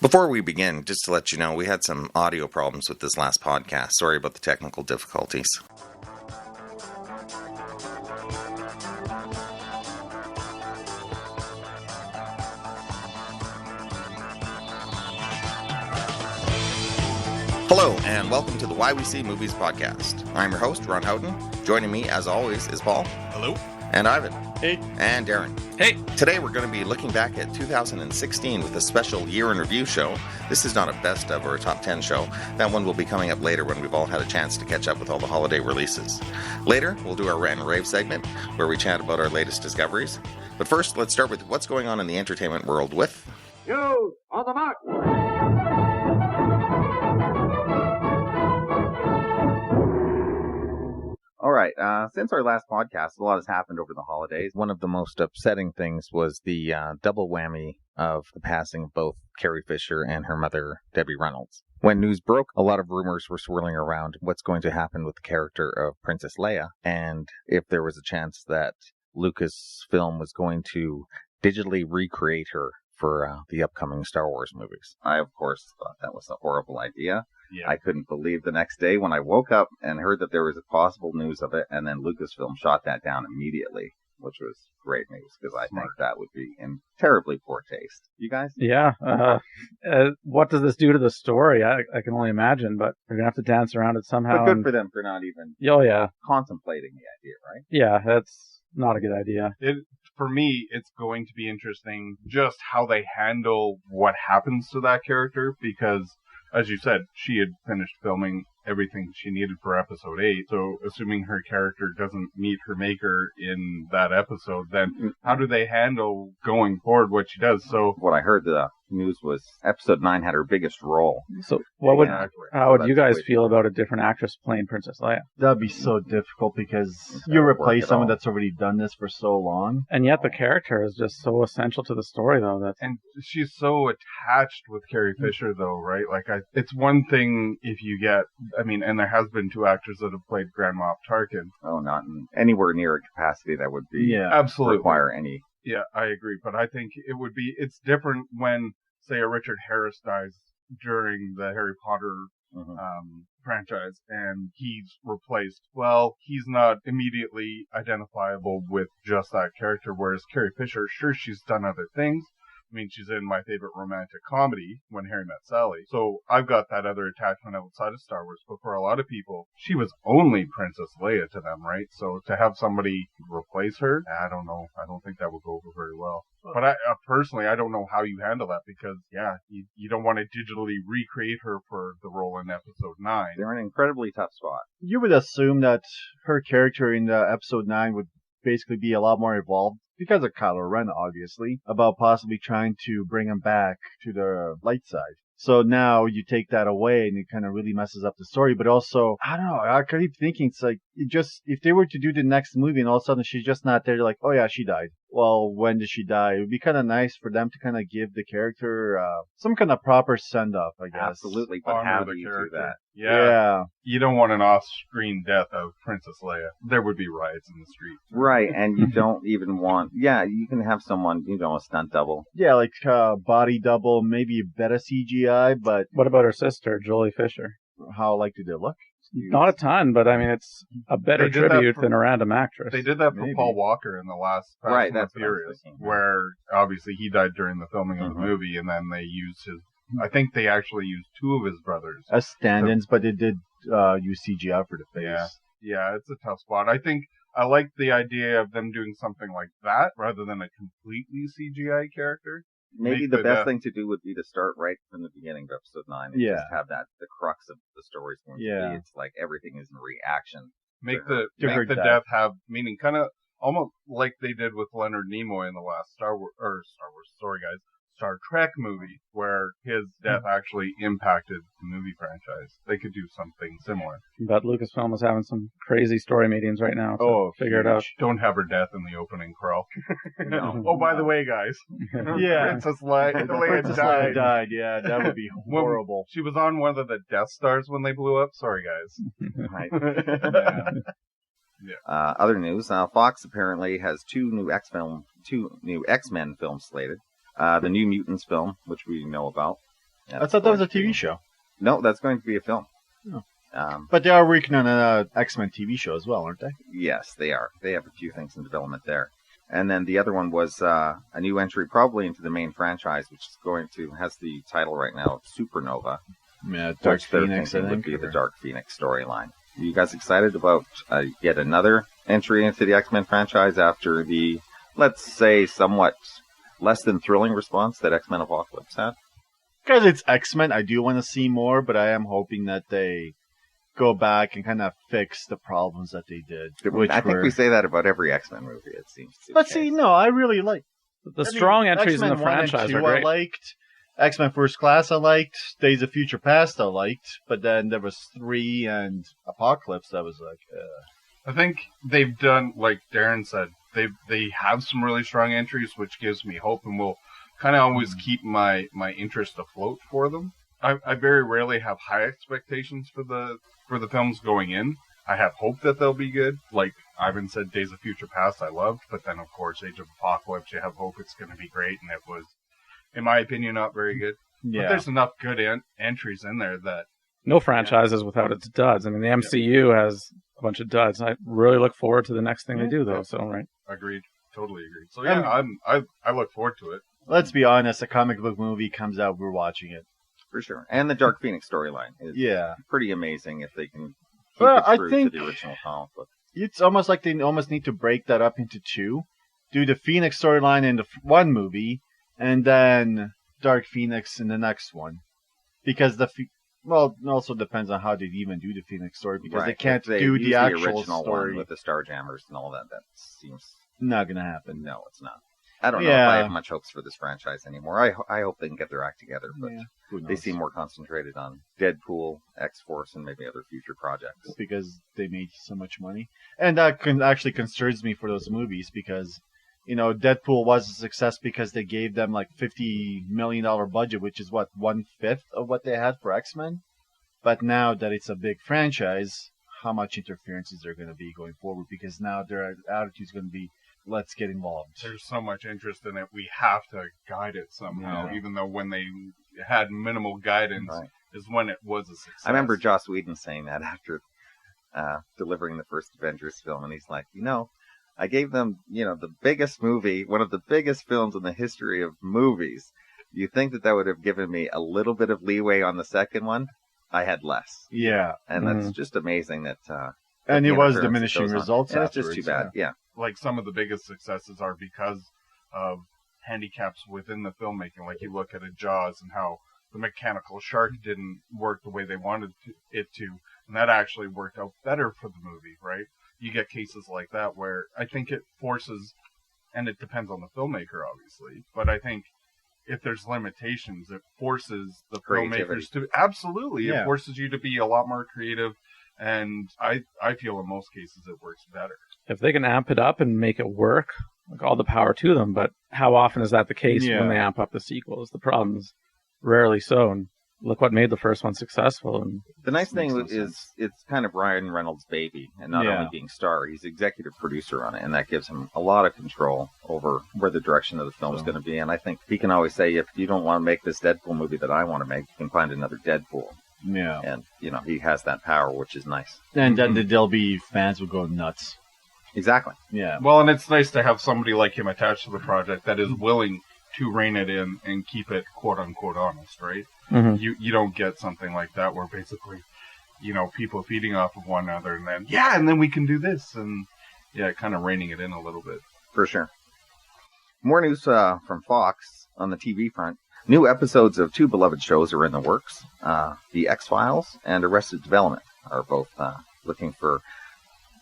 Before we begin, just to let you know, we had some audio problems with this last podcast. Sorry about the technical difficulties. Hello, and welcome to the Why We See Movies podcast. I'm your host, Ron Houghton. Joining me, as always, is Paul. Hello. And Ivan. Hey. And Darren. Hey. Today we're going to be looking back at 2016 with a special year in review show. This is not a best of or a top 10 show. That one will be coming up later when we've all had a chance to catch up with all the holiday releases. Later, we'll do our RANT and RAVE segment where we chat about our latest discoveries. But first, let's start with what's going on in the entertainment world with... You, on the mark! All right, since our last podcast, a lot has happened over the holidays. One of the most upsetting things was the double whammy of the passing of both Carrie Fisher and her mother, Debbie Reynolds. When news broke, a lot of rumors were swirling around what's going to happen with the character of Princess Leia, and if there was a chance that Lucasfilm was going to digitally recreate her for the upcoming Star Wars movies. I, of course, thought that was a horrible idea. Yeah. I couldn't believe the next day when I woke up and heard that there was a possible news of it, and then Lucasfilm shot that down immediately, which was great news, because I think that would be in terribly poor taste. You guys? Yeah. What does this do to the story? I can only imagine, but they're going to have to dance around it somehow. But good for them for not even contemplating the idea, right? Yeah, that's not a good idea. For me, it's going to be interesting just how they handle what happens to that character, because, as you said, she had finished filming everything she needed for episode 8, so assuming her character doesn't meet her maker in that episode, then how do they handle going forward what she does? So what I heard the news was episode 9 had her biggest role. So how would you guys feel about a different actress playing Princess Leia? That'd be so difficult because you replace someone that's already done this for so long. And yet the character is just so essential to the story, though. And she's so attached with Carrie Fisher, though, right? Like, it's one thing if you get... and there has been 2 actors that have played Grand Moff Tarkin. Oh, not in anywhere near a capacity that would be absolutely require any. Yeah, I agree. But I think it's different when, say, a Richard Harris dies during the Harry Potter franchise and he's replaced. Well, he's not immediately identifiable with just that character, whereas Carrie Fisher, sure, she's done other things. She's in my favorite romantic comedy, When Harry Met Sally. So I've got that other attachment outside of Star Wars. But for a lot of people, she was only Princess Leia to them, right? So to have somebody replace her, I don't know. I don't think that would go over very well. But I personally, I don't know how you handle that because, you don't want to digitally recreate her for the role in episode 9. They're in an incredibly tough spot. You would assume that her character in episode 9 would basically be a lot more evolved. Because of Kylo Ren, obviously, about possibly trying to bring him back to the light side. So now you take that away and it kind of really messes up the story. But also, I don't know, I keep thinking it's like, if they were to do the next movie and all of a sudden she's just not there, they're like, oh yeah, she died. Well, when did she die? It would be kind of nice for them to kind of give the character some kind of proper send-off, I guess. Absolutely, but how do you do that? Yeah. You don't want an off-screen death of Princess Leia. There would be riots in the street. Right, and you don't even want... Yeah, you can have someone, a stunt double. Yeah, like body double, maybe better CGI, but... What about her sister, Jolie Fisher? How did they look? Not a ton, but it's a better tribute than a random actress. They did that for Paul Walker in the last Fast and Furious, where obviously he died during the filming of the movie, and then they used his... I think they actually used 2 of his brothers as stand-ins, but they did use CGI for the face. Yeah, it's a tough spot. I think I like the idea of them doing something like that rather than a completely CGI character. Maybe the best thing to do would be to start right from the beginning of episode 9 and just have that the crux of the story's going to be. It's like everything is in reaction. Make the death have meaning, kind of almost like they did with Leonard Nimoy in the last Star Trek movie, where his death actually impacted the movie franchise. They could do something similar. But Lucasfilm is having some crazy story meetings right now to figure it out. Don't have her death in the opening crawl. Oh, by the way, guys. Princess Leia died. Yeah, that would be horrible. She was on one of the Death Stars when they blew up. Sorry, guys. Right. Other news, Fox apparently has two new X-Men films slated. The New Mutants film, which we know about, I thought that was a TV show. No, that's going to be a film. Oh. But they are working on an X-Men TV show as well, aren't they? Yes, they are. They have a few things in development there. And then the other one was a new entry probably into the main franchise, which has the title right now of Supernova. Yeah, Dark Phoenix, I think. Would be the Dark Phoenix storyline. Are you guys excited about yet another entry into the X-Men franchise after the, let's say, somewhat less than thrilling response that X-Men Apocalypse had? Because it's X-Men, I do want to see more, but I am hoping that they go back and kind of fix the problems that they did. I think we say that about every X-Men movie, it seems. But see, no, I really like... strong entries X-Men in the franchise 1 and 2 are great. I liked. X-Men First Class I liked. Days of Future Past I liked. But then there was 3 and Apocalypse that was like... I think they've done, like Darren said, they have some really strong entries, which gives me hope, and will kind of always keep my interest afloat for them. I very rarely have high expectations for the films going in. I have hope that they'll be good. Like Ivan said, Days of Future Past I loved, but then of course Age of Apocalypse, you have hope it's going to be great, and it was, in my opinion, not very good. Yeah. But there's enough good entries in there that... No franchise is without its duds. I mean, the MCU has a bunch of duds. I really look forward to the next thing they do, though. So, right. Agreed. Totally agreed. So, yeah, I look forward to it. Let's be honest, a comic book movie comes out, we're watching it. For sure. And the Dark Phoenix storyline is pretty amazing if they can keep it true to the original comic book. It's almost like they almost need to break that up into 2. Do the Phoenix storyline in the one movie, and then Dark Phoenix in the next one. Because it also depends on how they even do the Phoenix story, because they can't do the actual original story one with the Starjammers and all that. That seems not going to happen. No, it's not. I don't know if I have much hopes for this franchise anymore. I hope they can get their act together, but they seem more concentrated on Deadpool, X-Force, and maybe other future projects. Because they made so much money. And that actually concerns me for those movies, because, Deadpool was a success because they gave them like $50 million budget, which is 1/5 of what they had for X-Men. But now that it's a big franchise, how much interference is there going to be going forward? Because now their attitude is going to be, let's get involved. There's so much interest in it, we have to guide it somehow, even though when they had minimal guidance is when it was a success. I remember Joss Whedon saying that after delivering the first Avengers film, and he's like, I gave them, the biggest movie, one of the biggest films in the history of movies. You think that would have given me a little bit of leeway on the second one? I had less. Yeah. And that's just amazing that... and it was diminishing results afterwards. It's just too bad, Like, some of the biggest successes are because of handicaps within the filmmaking. Like, you look at a Jaws and how the mechanical shark didn't work the way they wanted it to, and that actually worked out better for the movie, right? You get cases like that where I think it forces, and it depends on the filmmaker, obviously, but I think if there's limitations, it forces the filmmakers to... Absolutely. It forces you to be a lot more creative, and I feel in most cases it works better. If they can amp it up and make it work, like, all the power to them. But how often is that the case when they amp up the sequels? The problem is rarely so. And look what made the first one successful. And the nice thing is it's kind of Ryan Reynolds' baby, and not only being star, he's executive producer on it, and that gives him a lot of control over where the direction of the film is going to be. And I think he can always say, if you don't want to make this Deadpool movie that I want to make, you can find another Deadpool. Yeah. And, he has that power, which is nice. And then there'll be fans will go nuts. Exactly. Yeah. Well, and it's nice to have somebody like him attached to the project that is willing to rein it in and keep it quote-unquote honest, right? Mm-hmm. You don't get something like that where basically, people feeding off of one another and then we can do this. And, kind of reining it in a little bit. For sure. More news from Fox on the TV front. New episodes of 2 beloved shows are in the works. The X-Files and Arrested Development are both looking for...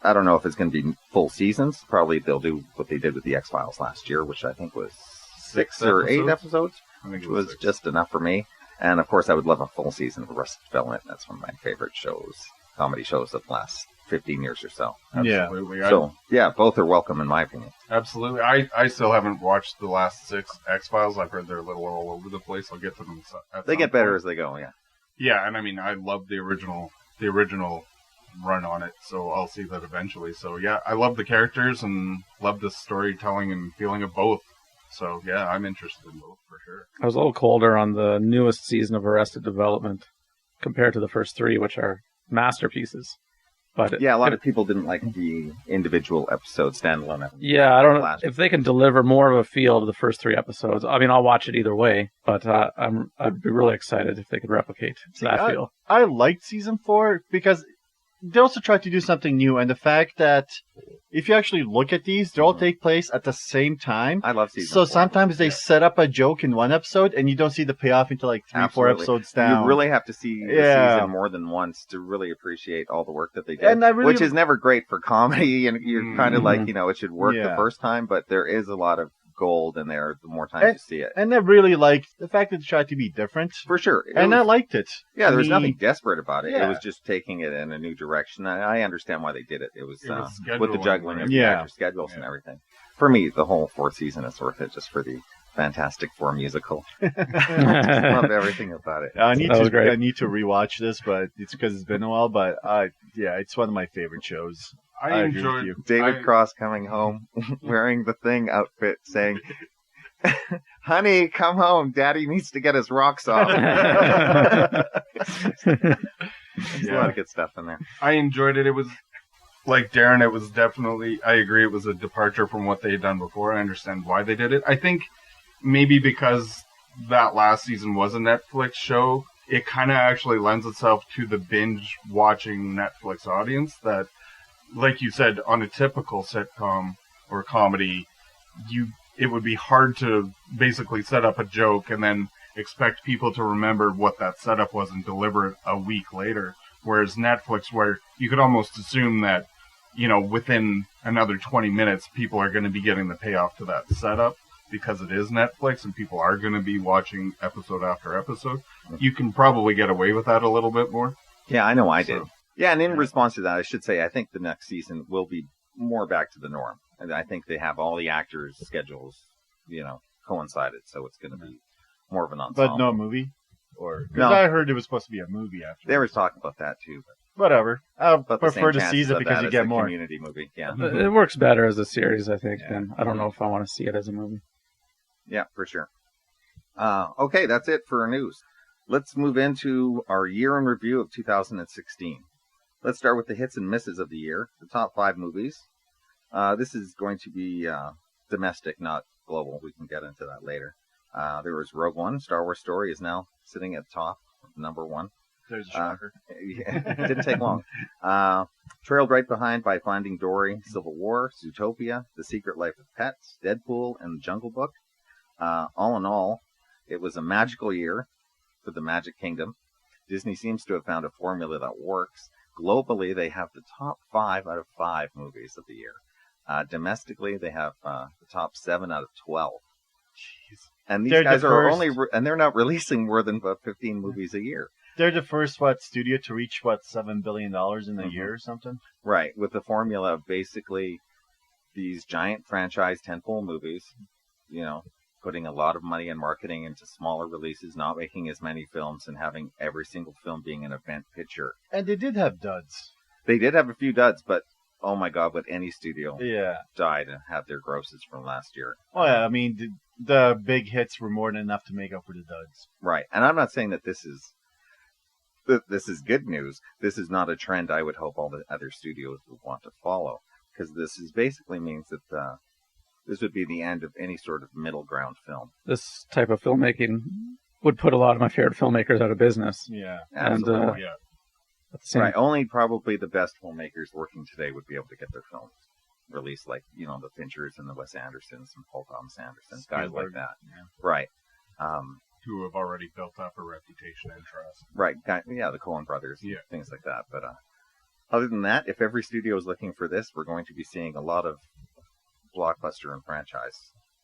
I don't know if it's going to be full seasons. Probably they'll do what they did with the X-Files last year, which I think was 6 or 8 episodes, which was just enough for me. And, of course, I would love a full season of Arrested Development. That's one of my favorite shows, comedy shows of the last 15 years or so. Absolutely. Yeah. So, both are welcome in my opinion. Absolutely. I still haven't watched the last 6 X-Files. I've heard they're a little all over the place. I'll get to them They get better as they go, yeah. Yeah, and I mean, I love the original run on it, so I'll see that eventually. So, I love the characters and love the storytelling and feeling of both. So, yeah, I'm interested in both for sure. I was a little colder on the newest season of Arrested Development compared to the first three, which are masterpieces. But a lot of people didn't like the individual episode standalone. Yeah, I don't know if they can deliver more of a feel to the first three episodes. I mean, I'll watch it either way, but I'd be really excited if they could replicate that feel. I liked season 4 because they also tried to do something new, and the fact that if you actually look at these, they all take place at the same time. I love season 4. So sometimes they set up a joke in one episode, and you don't see the payoff until like 3-4 episodes down. You really have to see the season more than once to really appreciate all the work that they did, and which is never great for comedy, and you're kind of like, it should work the first time, but there is a lot of gold in there the more times you see it. And I really liked the fact that they tried to be different. For sure. I liked it. Yeah, there was nothing desperate about it. Yeah. It was just taking it in a new direction. I understand why they did it. It was with the juggling of the actor schedules and everything. For me, the whole 4th season is worth it just for the Fantastic Four musical. Love everything about it. I need to rewatch this, but it's because it's been a while. But it's one of my favorite shows. I enjoyed David Cross coming home wearing the Thing outfit, saying, "Honey, come home. Daddy needs to get his rocks off." There's a lot of good stuff in there. I enjoyed it. It was like Darren. It was definitely. I agree. It was a departure from what they had done before. I understand why they did it. I think maybe because that last season was a Netflix show, it kind of actually lends itself to the binge watching Netflix audience that. Like you said, on a typical sitcom or comedy, it would be hard to basically set up a joke and then expect people to remember what that setup was and deliver it a week later. Whereas Netflix, where you could almost assume that, within another 20 minutes, people are going to be getting the payoff to that setup because it is Netflix and people are going to be watching episode after episode. You can probably get away with that a little bit more. Yeah, I know I did. Yeah, and in response to that, I should say I think the next season will be more back to the norm. And I think they have all the actors' schedules, coincided, so it's going to be more of an ensemble. But no movie? Because I heard it was supposed to be a movie after. They were talking about that, too. But whatever. I prefer to see it because you get more. Community movie, yeah. It works better as a series, I think, and I don't know if I want to see it as a movie. Yeah, for sure. Okay, that's it for our news. Let's move into our year in review of 2016. Let's start with the hits and misses of the year, the top 5 movies. This is going to be domestic, not global. We can get into that later. There was Rogue One. Star Wars Story is now sitting at the top, number 1. There's a shocker. It didn't take long. Trailed right behind by Finding Dory, Civil War, Zootopia, The Secret Life of Pets, Deadpool, and The Jungle Book. All in all, it was a magical year for the Magic Kingdom. Disney seems to have found a formula that works. Globally, they have the top 5 out of 5 movies of the year. Domestically, they have the top 7 out of 12. Jeez. And these guys are and they're not releasing more than about 15 movies a year. They're the first, studio to reach, $7 billion in a year or something? Right, with the formula of basically these giant franchise tentpole movies, putting a lot of money and marketing into smaller releases, not making as many films, and having every single film being an event picture. And they did have duds. They did have a few duds, but oh my God, would any studio died and have their grosses from last year. Oh yeah, I mean, the big hits were more than enough to make up for the duds. Right, and I'm not saying that this is good news. This is not a trend I would hope all the other studios would want to follow, because this basically means that this would be the end of any sort of middle ground film. This type of filmmaking would put a lot of my favorite filmmakers out of business. Yeah, absolutely. Right, only probably the best filmmakers working today would be able to get their films released, like, the Finchers and the Wes Andersons and Paul Thomas Anderson, guys like that. Yeah. Right. Who have already built up a reputation and trust. Right, the Coen brothers, things like that. But other than that, if every studio is looking for this, we're going to be seeing a lot of blockbuster and franchise.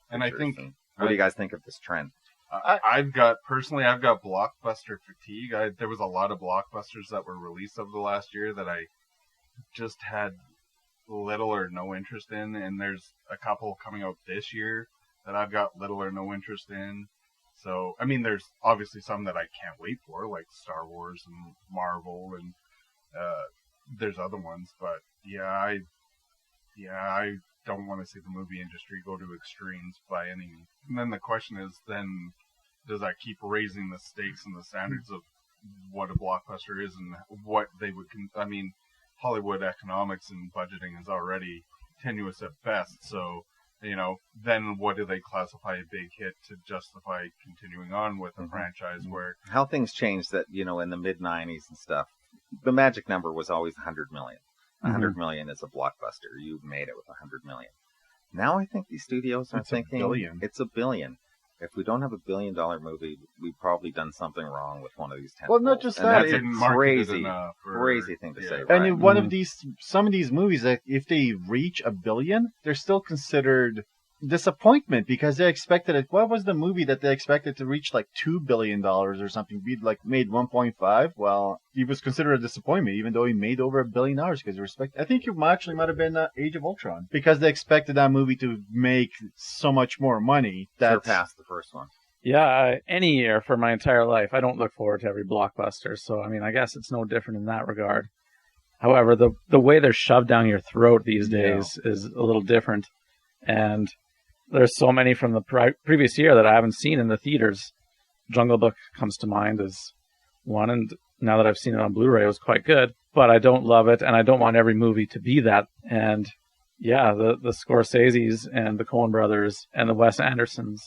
And I think... What do you guys think of this trend? I've got blockbuster fatigue. There was a lot of blockbusters that were released over the last year that I just had little or no interest in, and there's a couple coming out this year that I've got little or no interest in. So, I mean, there's obviously some that I can't wait for, like Star Wars and Marvel, and there's other ones, but I don't want to see the movie industry go to extremes by any means. And then the question is, then does that keep raising the stakes and the standards of what a blockbuster is and what they would... Hollywood economics and budgeting is already tenuous at best, so, then what do they classify a big hit to justify continuing on with a franchise where... How things changed that, in the mid-90s and stuff, the magic number was always 100 million. 100 million is a blockbuster. You've made it with 100 million. Now I think these studios are thinking it's $1 billion. If we don't have $1 billion movie, we've probably done something wrong with one of these tentpoles. Well, not just that. That's a crazy thing to say. And in some of these movies, if they reach $1 billion, they're still considered disappointment because they expected it. What was the movie that they expected to reach like $2 billion or something? Be like made 1.5. Well, he was considered a disappointment, even though he made over $1 billion because I think it actually might have been Age of Ultron because they expected that movie to make so much more money that surpassed the first one. Yeah, any year for my entire life, I don't look forward to every blockbuster. So I guess it's no different in that regard. However, the way they're shoved down your throat these days is a little different, and there's so many from the previous year that I haven't seen in the theaters. Jungle Book comes to mind as one, and now that I've seen it on Blu-ray, it was quite good. But I don't love it, and I don't want every movie to be that. And yeah, the Scorseses and the Coen brothers and the Wes Andersons,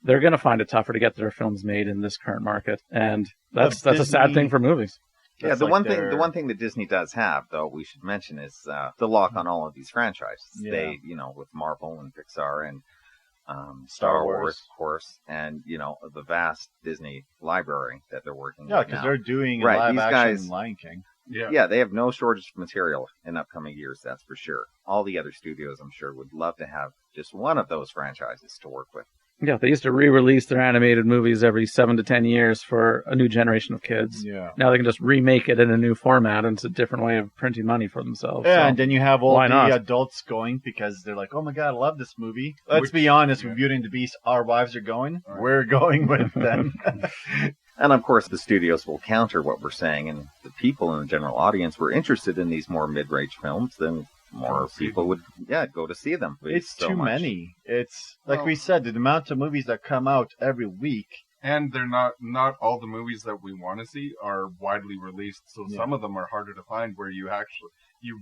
they're going to find it tougher to get their films made in this current market, and that's a sad thing for movies. Yeah, the one thing that Disney does have, though, we should mention is the lock on all of these franchises. Yeah. They, with Marvel and Pixar and Star Wars, of course, and the vast Disney library that they're working. Yeah, because they're doing live action Lion King. Yeah, they have no shortage of material in upcoming years. That's for sure. All the other studios, I'm sure, would love to have just one of those franchises to work with. Yeah, they used to re-release their animated movies every 7 to 10 years for a new generation of kids. Yeah. Now they can just remake it in a new format, and it's a different way of printing money for themselves. Yeah, so and then you have all the adults going because they're like, oh my god, I love this movie. Let's be honest, with Beauty and the Beast, our wives are going. Right. We're going with them. And of course, the studios will counter what we're saying, and the people in the general audience were interested in these more mid-range films, then more people would go to see them. It's so too many. It's like we said, the amount of movies that come out every week, and they're not all the movies that we want to see are widely released, so some of them are harder to find where you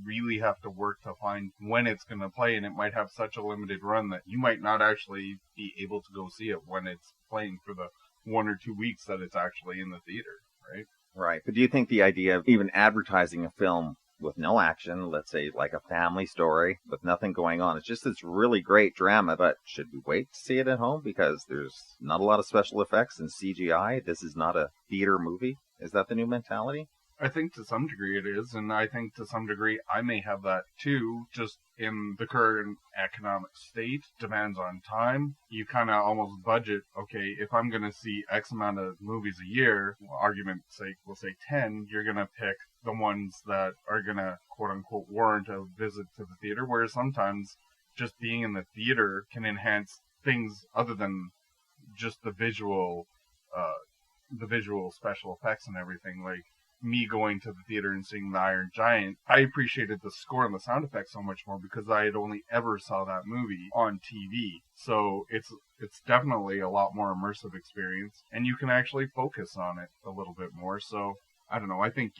really have to work to find when it's going to play, and it might have such a limited run that you might not actually be able to go see it when it's playing for the 1 or 2 weeks that it's actually in the theater, right? Right. But do you think the idea of even advertising a film with no action, let's say like a family story with nothing going on, it's just this really great drama, but should we wait to see it at home because there's not a lot of special effects and CGI? This is not a theater movie. Is that the new mentality? I think to some degree it is, and I think to some degree I may have that too, just in the current economic state, demands on time. You kind of almost budget, okay, if I'm going to see X amount of movies a year, argument's sake, we'll say 10, you're going to pick the ones that are going to, quote-unquote, warrant a visit to the theater, whereas sometimes just being in the theater can enhance things other than just the visual special effects and everything. Like, me going to the theater and seeing The Iron Giant, I appreciated the score and the sound effects so much more because I had only ever saw that movie on TV. So it's definitely a lot more immersive experience, and you can actually focus on it a little bit more. So, I don't know, I think,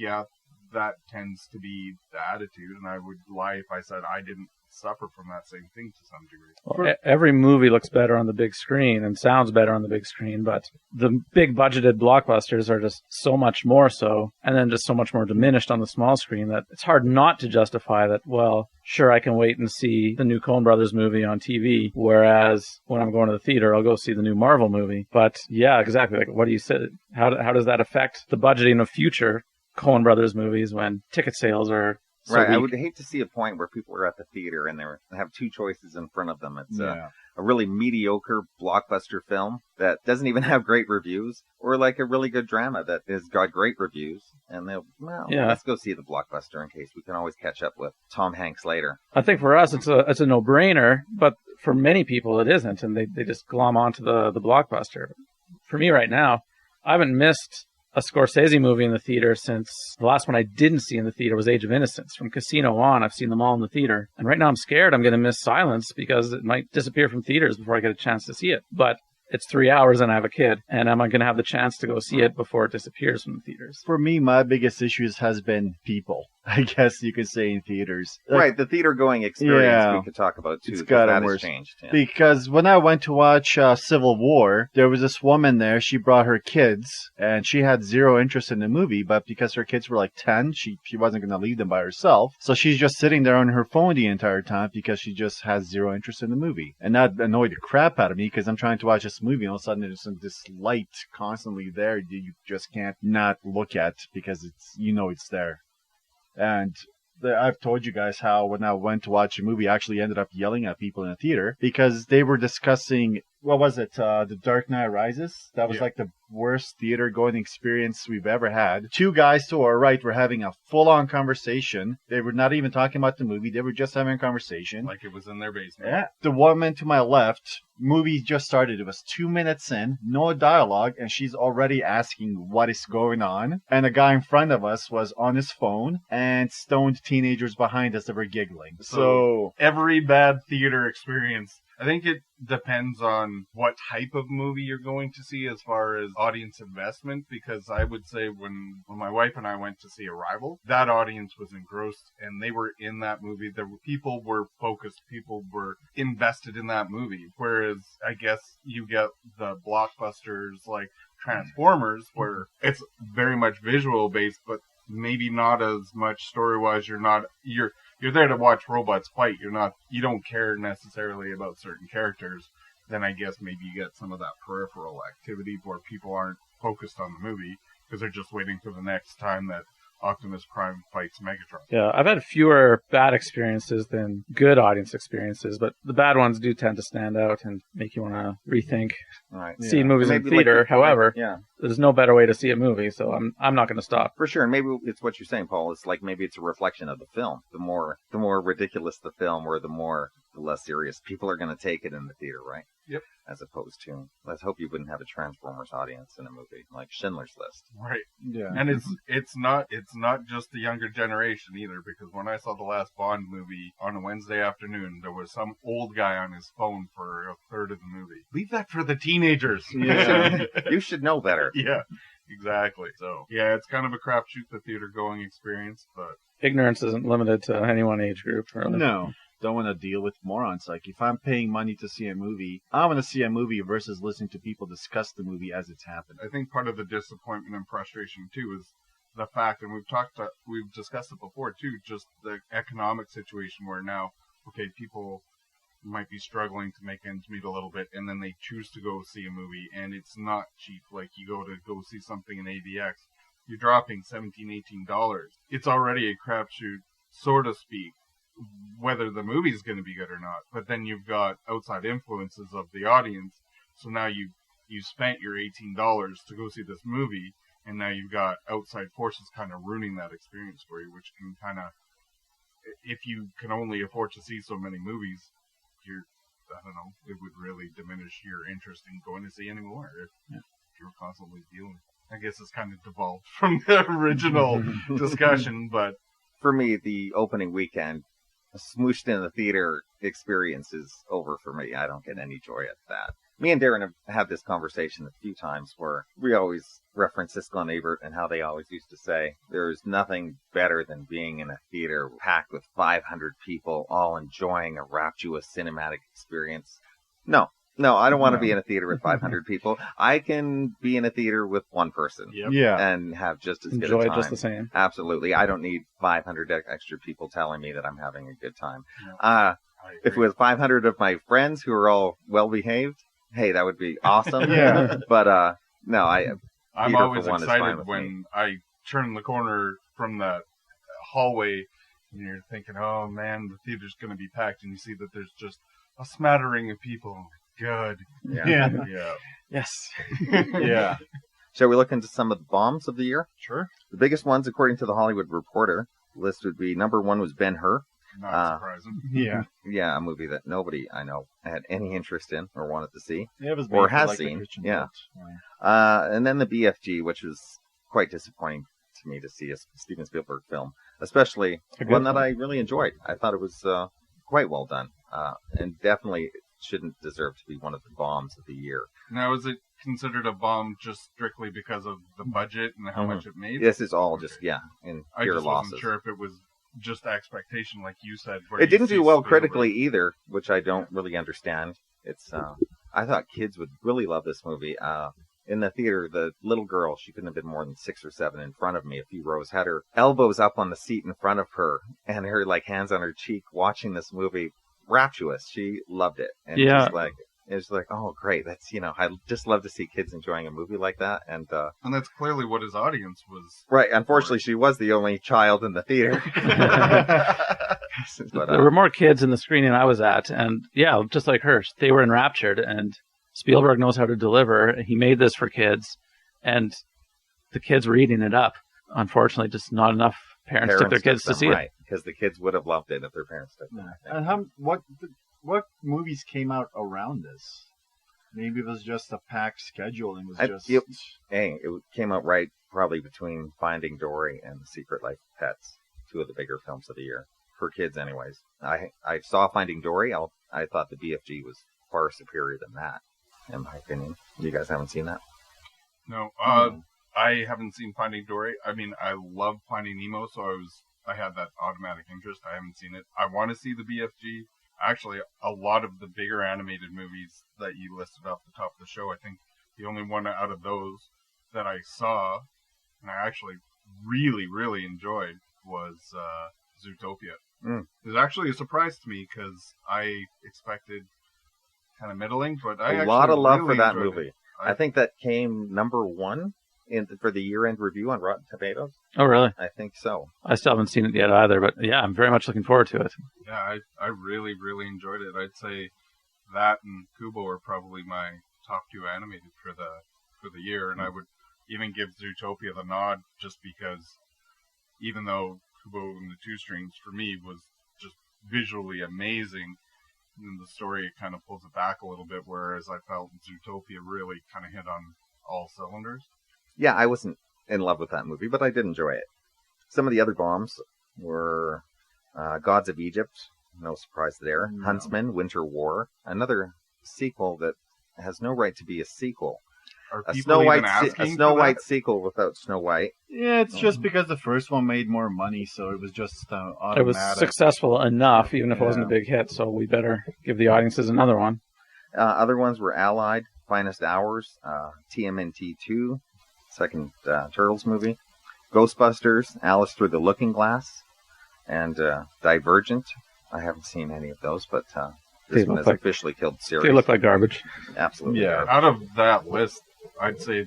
that tends to be the attitude, and I would lie if I said I didn't suffer from that same thing to some degree. Well, every movie looks better on the big screen and sounds better on the big screen, but the big budgeted blockbusters are just so much more so, and then just so much more diminished on the small screen that it's hard not to justify that, well, sure, I can wait and see the new Coen Brothers movie on TV, whereas when I'm going to the theater, I'll go see the new Marvel movie. But yeah, exactly. Like what do you say? How does that affect the budgeting of future Coen Brothers movies when ticket sales are so right? weak? I would hate to see a point where people are at the theater and they have two choices in front of them. It's a really mediocre blockbuster film that doesn't even have great reviews, or like a really good drama that has got great reviews, and let's go see the blockbuster in case we can always catch up with Tom Hanks later. I think for us it's a no-brainer, but for many people it isn't, and they just glom onto the blockbuster. For me right now, I haven't missed a Scorsese movie in the theater since the last one I didn't see in the theater was Age of Innocence. From Casino on, I've seen them all in the theater. And right now I'm scared I'm going to miss Silence because it might disappear from theaters before I get a chance to see it. But it's 3 hours and I have a kid. And am I going to have the chance to go see it before it disappears from the theaters? For me, my biggest issues has been people, I guess you could say, in theaters. Right, the theater-going experience we could talk about, too. It's gotten worse. Changed. Yeah. Because when I went to watch Civil War, there was this woman there. She brought her kids, and she had zero interest in the movie, but because her kids were like 10, she wasn't going to leave them by herself. So she's just sitting there on her phone the entire time because she just has zero interest in the movie. And that annoyed the crap out of me because I'm trying to watch this movie, and all of a sudden there's this light constantly there you just can't not look at because it's there. And I've told you guys how when I went to watch a movie, I actually ended up yelling at people in the theater because they were discussing, what was it, The Dark Knight Rises? That was like the worst theater going experience we've ever had. Two guys to our right were having a full-on conversation. They were not even talking about the movie. They were just having a conversation. Like it was in their basement. Yeah. The woman to my left, movie just started. It was 2 minutes in, no dialogue, and she's already asking what is going on. And the guy in front of us was on his phone, and stoned teenagers behind us that were giggling. So every bad theater experience, I think it depends on what type of movie you're going to see as far as audience investment, because I would say when my wife and I went to see Arrival, that audience was engrossed and they were in that movie. People were focused, people were invested in that movie, whereas I guess you get the blockbusters like Transformers where it's very much visual based, but maybe not as much story-wise. You're there to watch robots fight. You don't care necessarily about certain characters. Then I guess maybe you get some of that peripheral activity where people aren't focused on the movie because they're just waiting for the next time that Optimus Prime fights Megatron. Yeah, I've had fewer bad experiences than good audience experiences, but the bad ones do tend to stand out and make you want to rethink seeing movies in theater. However, there's no better way to see a movie, so I'm not going to stop. For sure, and maybe it's what you're saying, Paul. It's like maybe it's a reflection of the film. The more ridiculous the film, or the less serious people are going to take it in the theater, right? Yep. As opposed to, let's hope you wouldn't have a Transformers audience in a movie like Schindler's List. Right. Yeah. And it's not just the younger generation either, because when I saw the last Bond movie on a Wednesday afternoon, there was some old guy on his phone for a third of the movie. Leave that for the teenagers. Yeah. You should know better. Yeah. Exactly. So, yeah, it's kind of a crapshoot, the theater-going experience, but ignorance isn't limited to any one age group, really. No. Don't want to deal with morons. Like, if I'm paying money to see a movie, I want to see a movie versus listening to people discuss the movie as it's happening. I think part of the disappointment and frustration, too, is the fact, and we've discussed it before, too, just the economic situation where now, okay, people might be struggling to make ends meet a little bit, and then they choose to go see a movie, and it's not cheap. Like, you go see something in AVX, you're dropping $17, $18. It's already a crapshoot, so to speak, whether the movie's going to be good or not. But then you've got outside influences of the audience, so now you spent your $18 to go see this movie, and now you've got outside forces kind of ruining that experience for you, which can kind of, if you can only afford to see so many movies, I don't know, it would really diminish your interest in going to see any more if you're constantly dealing. I guess it's kind of devolved from the original discussion, but for me, the opening weekend, smooshed in the theater experience is over for me. I don't get any joy at that. Me and Darren have had this conversation a few times where we always reference Siskel and Ebert and how they always used to say, there's nothing better than being in a theater packed with 500 people all enjoying a rapturous cinematic experience. No, I don't want to be in a theater with 500 people. I can be in a theater with one person and have just as good a time. Enjoy it just the same. Absolutely. I don't need 500 extra people telling me that I'm having a good time. If it was 500 of my friends who are all well-behaved, hey, that would be awesome. But no, I'm always excited when I turn the corner from the hallway and you're thinking, oh man, the theater's going to be packed, and you see that there's just a smattering of people. Good. Yeah. Yes. Yeah. Shall we look into some of the bombs of the year? Sure. The biggest ones, according to the Hollywood Reporter, list would be number one was Ben-Hur. Not surprising. Yeah, a movie that nobody I know had any interest in or wanted to see. Yeah, it was or has seen. Yeah. And then the BFG, which was quite disappointing to me to see a Steven Spielberg film, especially one that I really enjoyed. I thought it was quite well done, and definitely shouldn't deserve to be one of the bombs of the year. Now, is it considered a bomb just strictly because of the budget and how much it made? This is all just, in I pure just losses. wasn't sure if it was just expectation, like you said. It didn't do well critically either, which I don't really understand. It's I thought kids would really love this movie. In the theater, the little girl, she couldn't have been more than 6 or 7 in front of me, a few rows, had her elbows up on the seat in front of her and her hands on her cheek watching this movie. Rapturous. She loved it. And it's like, oh, great. That's, I just love to see kids enjoying a movie like that. And that's clearly what his audience was. Right. Unfortunately, she was the only child in the theater. But, there were more kids in the screening I was at. And just like her, they were enraptured. And Spielberg knows how to deliver. He made this for kids. And the kids were eating it up. Unfortunately, just not enough parents took their kids to see it. Because the kids would have loved it if their parents took them. And what movies came out around this? Maybe it was just a packed schedule and it came out right probably between Finding Dory and The Secret Life of Pets, 2 of the bigger films of the year for kids, anyways. I saw Finding Dory. I thought the BFG was far superior than that, in my opinion. You guys haven't seen that? No, I haven't seen Finding Dory. I mean, I love Finding Nemo, so I had that automatic interest. I haven't seen it. I want to see the BFG. Actually, a lot of the bigger animated movies that you listed off the top of the show, I think the only one out of those that I saw and I actually really, really enjoyed was Zootopia. It was actually a surprise to me because I expected kind of middling, but a lot of love for that movie. I think that came number 1 for the year-end review on Rotten Tomatoes. Oh, really? I think so. I still haven't seen it yet either, but I'm very much looking forward to it. Yeah, I really, really enjoyed it. I'd say that and Kubo are probably my top 2 animated for the year, and I would even give Zootopia the nod just because even though Kubo and the Two Strings for me was just visually amazing, in the story it kind of pulls it back a little bit, whereas I felt Zootopia really kind of hit on all cylinders. Yeah, I wasn't in love with that movie, but I did enjoy it. Some of the other bombs were Gods of Egypt, no surprise there. No. Huntsman, Winter War, another sequel that has no right to be a sequel. A Snow White sequel without Snow White. Yeah, it's just because the first one made more money, so it was just automatic. It was successful enough, even if it wasn't a big hit, so we better give the audiences another one. Other ones were Allied, Finest Hours, TMNT 2, second Turtles movie, Ghostbusters, Alice Through the Looking Glass, and Divergent. I haven't seen any of those, but this one is officially killed series. They look like garbage. Absolutely. Yeah, garbage. Out of that list, I'd say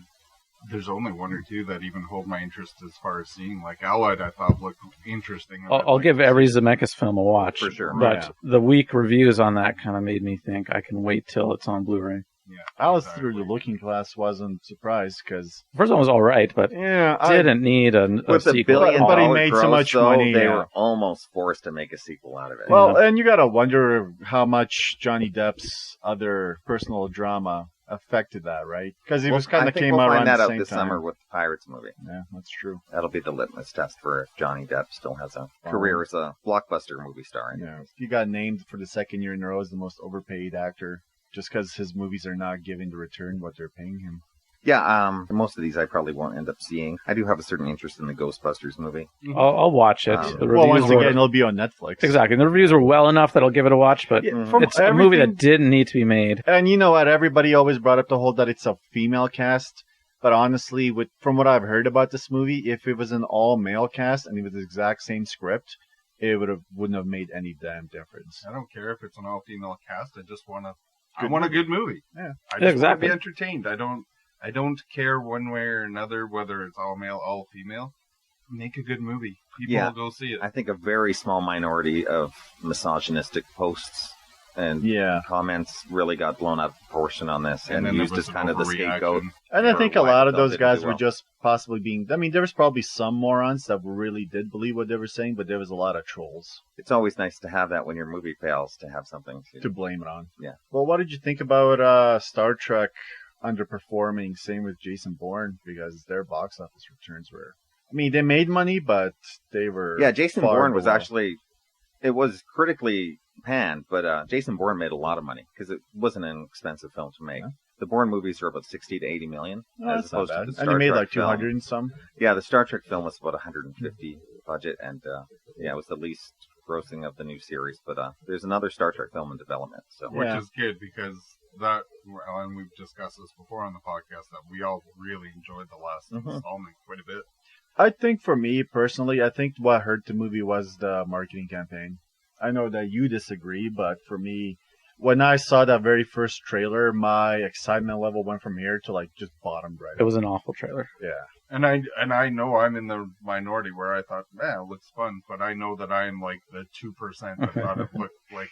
there's only 1 or 2 that even hold my interest as far as seeing. Like Allied, I thought looked interesting. I'll give every Zemeckis film a watch. For sure. But the weak reviews on that kind of made me think I can wait till it's on Blu-ray. Yeah, Alice Through the Looking Glass wasn't surprised because the first one was all right, but didn't need a sequel. But he made so much money. They were almost forced to make a sequel out of it. Well, and you gotta wonder how much Johnny Depp's other personal drama affected that, right? Because he was kind of came out around the same time. We'll find that out this summer with the Pirates movie. Yeah, that's true. That'll be the litmus test for if Johnny Depp still has a career as a blockbuster movie star. Yeah, he got named for the second year in a row as the most overpaid actor. Just because his movies are not giving the return what they're paying him. Yeah, most of these I probably won't end up seeing. I do have a certain interest in the Ghostbusters movie. I'll watch it. The reviews once again, it'll be on Netflix. Exactly. The reviews were well enough that I'll give it a watch, but it's a movie that didn't need to be made. And you know what? Everybody always brought up the whole that it's a female cast. But honestly, from what I've heard about this movie, if it was an all-male cast and it was the exact same script, it wouldn't have made any damn difference. I don't care if it's an all-female cast. I just want a good movie. Yeah, I just want to be entertained. I don't care one way or another whether it's all male, all female. Make a good movie. People will go see it. I think a very small minority of misogynistic posts and comments really got blown out of proportion on this and used as kind of the scapegoat. And I think a lot of those guys were just possibly being... I mean, there was probably some morons that really did believe what they were saying, but there was a lot of trolls. It's always nice to have that when your movie fails, to have something to blame it on. Yeah. Well, what did you think about Star Trek underperforming. Same with Jason Bourne, because their box office returns were. I mean, they made money, but they were. Yeah, Jason far Bourne was below. actually. It was critically panned, but Jason Bourne made a lot of money because it wasn't an expensive film to make. Yeah. The Bourne movies are about 60 to 80 million, Oh, as that's not opposed to bad. the Star And they made Trek like 200 film. and some. Yeah, the Star Trek film was about 150 budget, and yeah, it was the least grossing of the new series. But there's another Star Trek film in development. So Which Yeah. is good because that, and we've discussed this before on the podcast, that we all really enjoyed the last installment quite a bit. I think for me personally, I think what hurt the movie was the marketing campaign. I know that you disagree, but for me, when I saw that very first trailer, my excitement level went from here to like just bottomed right. It was an awful trailer. Yeah. And I know I'm in the minority where I thought, man, it looks fun, but I know that I am like the 2% that thought it looked like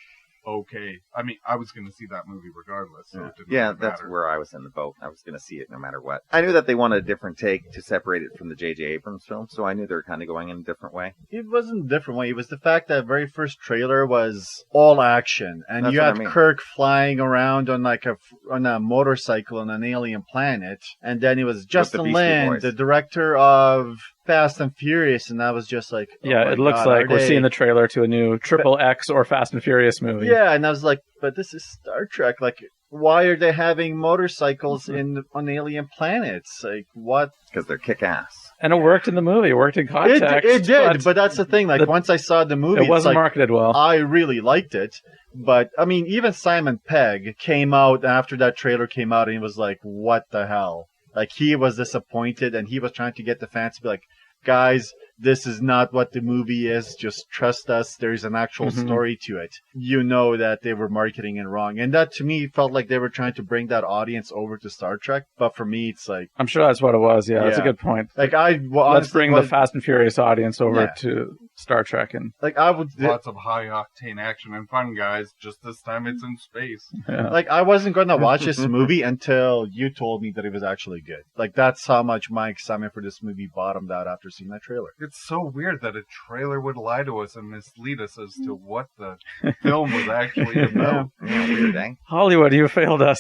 okay. I mean, I was going to see that movie regardless, so it didn't yeah, really that's matter. where I was in the boat. I was going to see it no matter what. I knew that they wanted a different take to separate it from the J.J. Abrams film, so I knew they were kind of going in a different way. It wasn't a different way. It was the fact that very first trailer was all action, and That's you what had I mean. Kirk flying around on on a motorcycle on an alien planet, and then it was Justin Beastie Lin, Boys. the director of Fast and Furious, and I was just like, oh Yeah, my it looks God, like are we're they- seeing the trailer to a new Triple X or Fast and Furious movie. Yeah, and I was like, but this is Star Trek. Like, why are they having motorcycles on alien planets? Like, what? Because they're kick-ass. And it worked in the movie. It worked in context. It did, but that's the thing. Like, once I saw the movie, it wasn't it's like, marketed well. I really liked it. But, I mean, even Simon Pegg came out after that trailer came out and he was like, what the hell? Like, he was disappointed and he was trying to get the fans to be like, guys, this is not what the movie is. Just trust us. There's an actual story to it. You know that they were marketing it wrong. And that, to me, felt like they were trying to bring that audience over to Star Trek. But for me, it's like... I'm sure that's what it was. Yeah, that's a Yeah. good point. Like, Let's bring the Fast and Furious audience over Yeah. to Star Trek. And Like, I would... Lots of high-octane action and fun, guys. Just this time it's in space. yeah. Like, I wasn't going to watch this movie until you told me that it was actually good. Like, that's how much my excitement for this movie bottomed out after seeing that trailer. It's so weird that a trailer would lie to us and mislead us as to what the film was actually about. Yeah, weird, eh? Hollywood, you failed us.